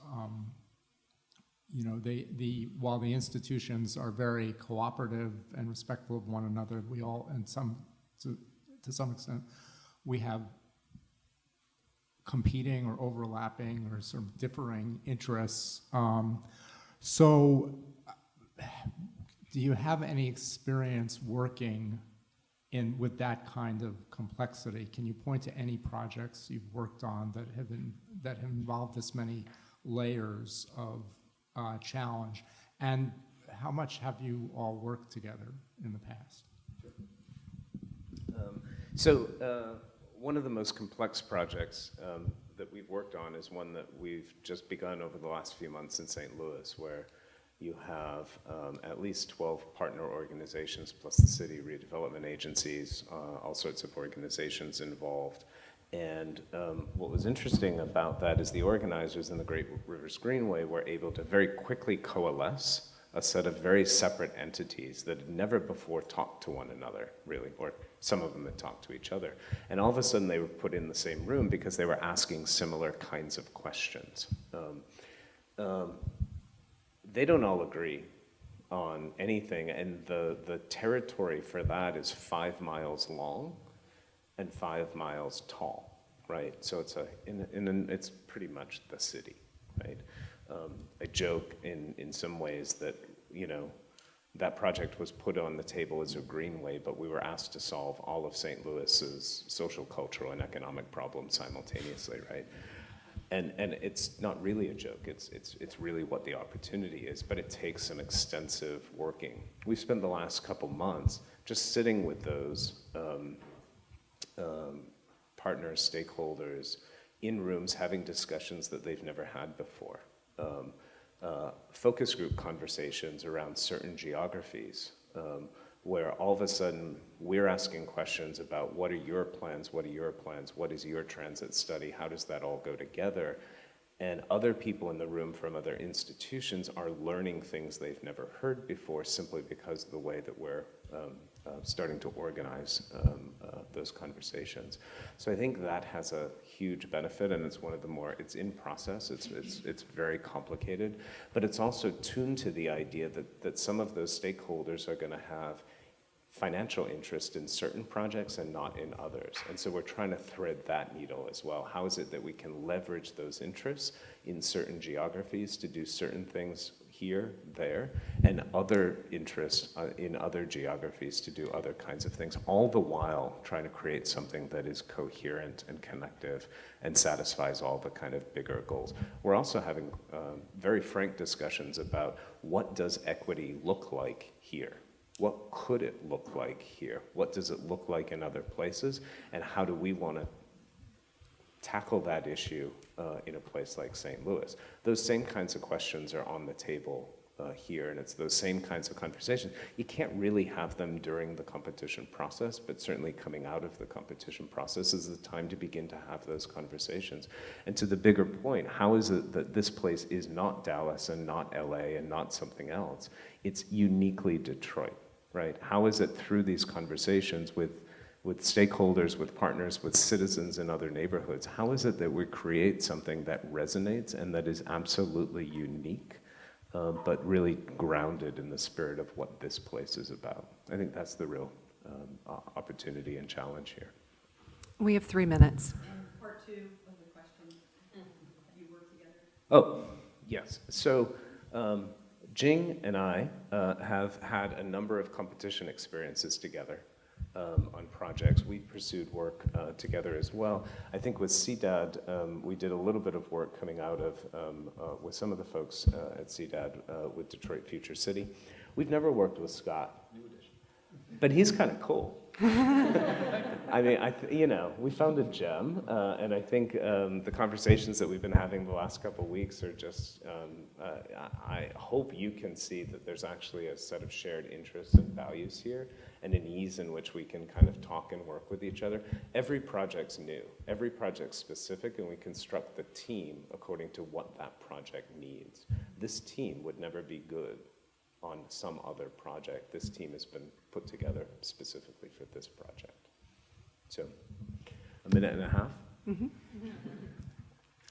while the institutions are very cooperative and respectful of one another, we all, and to some extent, we have competing or overlapping or sort of differing interests. So do you have any experience working with that kind of complexity? Can you point to any projects you've worked on that have involved this many layers of challenge? And how much have you all worked together in the past? One of the most complex projects that we've worked on is one that we've just begun over the last few months in St. Louis, where you have at least 12 partner organizations plus the city redevelopment agencies, all sorts of organizations involved. And what was interesting about that is the organizers in the Great Rivers Greenway were able to very quickly coalesce a set of very separate entities that had never before talked to one another, really, or some of them had talked to each other. And all of a sudden they were put in the same room because they were asking similar kinds of questions. They don't all agree on anything, and the territory for that is 5 miles long and 5 miles tall, right? So it's it's pretty much the city, right? I joke in some ways that, that project was put on the table as a greenway, but we were asked to solve all of St. Louis's social, cultural, and economic problems simultaneously, right? And it's not really a joke, it's really what the opportunity is, but it takes some extensive working. We've spent the last couple months just sitting with those partners, stakeholders, in rooms having discussions that they've never had before. Focus group conversations around certain geographies, where all of a sudden we're asking questions about what are your plans, what is your transit study, how does that all go together? And other people in the room from other institutions are learning things they've never heard before simply because of the way that we're starting to organize those conversations. So I think that has a huge benefit, and it's one of the more, it's in process, it's very complicated, but it's also tuned to the idea that some of those stakeholders are gonna have financial interest in certain projects and not in others. And so we're trying to thread that needle as well. How is it that we can leverage those interests in certain geographies to do certain things here, there, and other interests in other geographies to do other kinds of things, all the while trying to create something that is coherent and connective and satisfies all the kind of bigger goals. We're also having very frank discussions about what does equity look like here? What could it look like here? What does it look like in other places? And how do we want to tackle that issue in a place like St. Louis? Those same kinds of questions are on the table here, and it's those same kinds of conversations. You can't really have them during the competition process, but certainly coming out of the competition process is the time to begin to have those conversations. And to the bigger point, how is it that this place is not Dallas and not LA and not something else? It's uniquely Detroit, right? How is it through these conversations with stakeholders, with partners, with citizens in other neighborhoods, how is it that we create something that resonates and that is absolutely unique, but really grounded in the spirit of what this place is about? I think that's the real opportunity and challenge here. We have 3 minutes. And part 2 of Oh, yes. So Jing and I have had a number of competition experiences together on projects. We pursued work together as well. I think with CDAD, we did a little bit of work coming out of, with some of the folks at CDAD with Detroit Future City. We've never worked with Scott, but he's kind of cool. I mean, we found a gem, and I think the conversations that we've been having the last couple of weeks are just, I hope you can see that there's actually a set of shared interests and values here, and an ease in which we can kind of talk and work with each other. Every project's new, every project's specific, and we construct the team according to what that project needs. This team would never be good on some other project. This team has been put together specifically for this project. So, a minute and a half? Mm-hmm.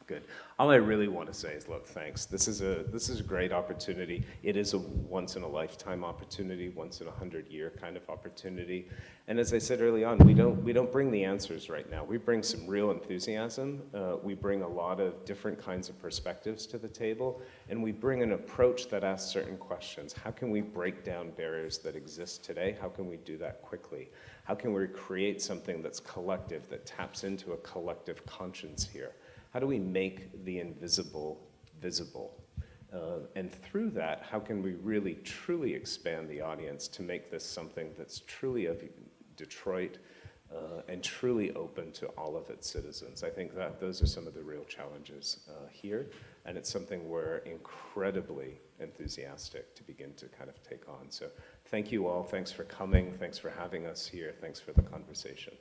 Good. All I really want to say is, look, thanks. This is a great opportunity. It is a once-in-a-lifetime opportunity, once-in-a-100-year kind of opportunity. And as I said early on, we don't bring the answers right now. We bring some real enthusiasm. We bring a lot of different kinds of perspectives to the table, and we bring an approach that asks certain questions. How can we break down barriers that exist today? How can we do that quickly? How can we create something that's collective, that taps into a collective conscience here? How do we make the invisible visible? And through that, how can we really, truly expand the audience to make this something that's truly of Detroit and truly open to all of its citizens? I think that those are some of the real challenges here, and it's something we're incredibly enthusiastic to begin to kind of take on. So thank you all. Thanks for coming. Thanks for having us here. Thanks for the conversation.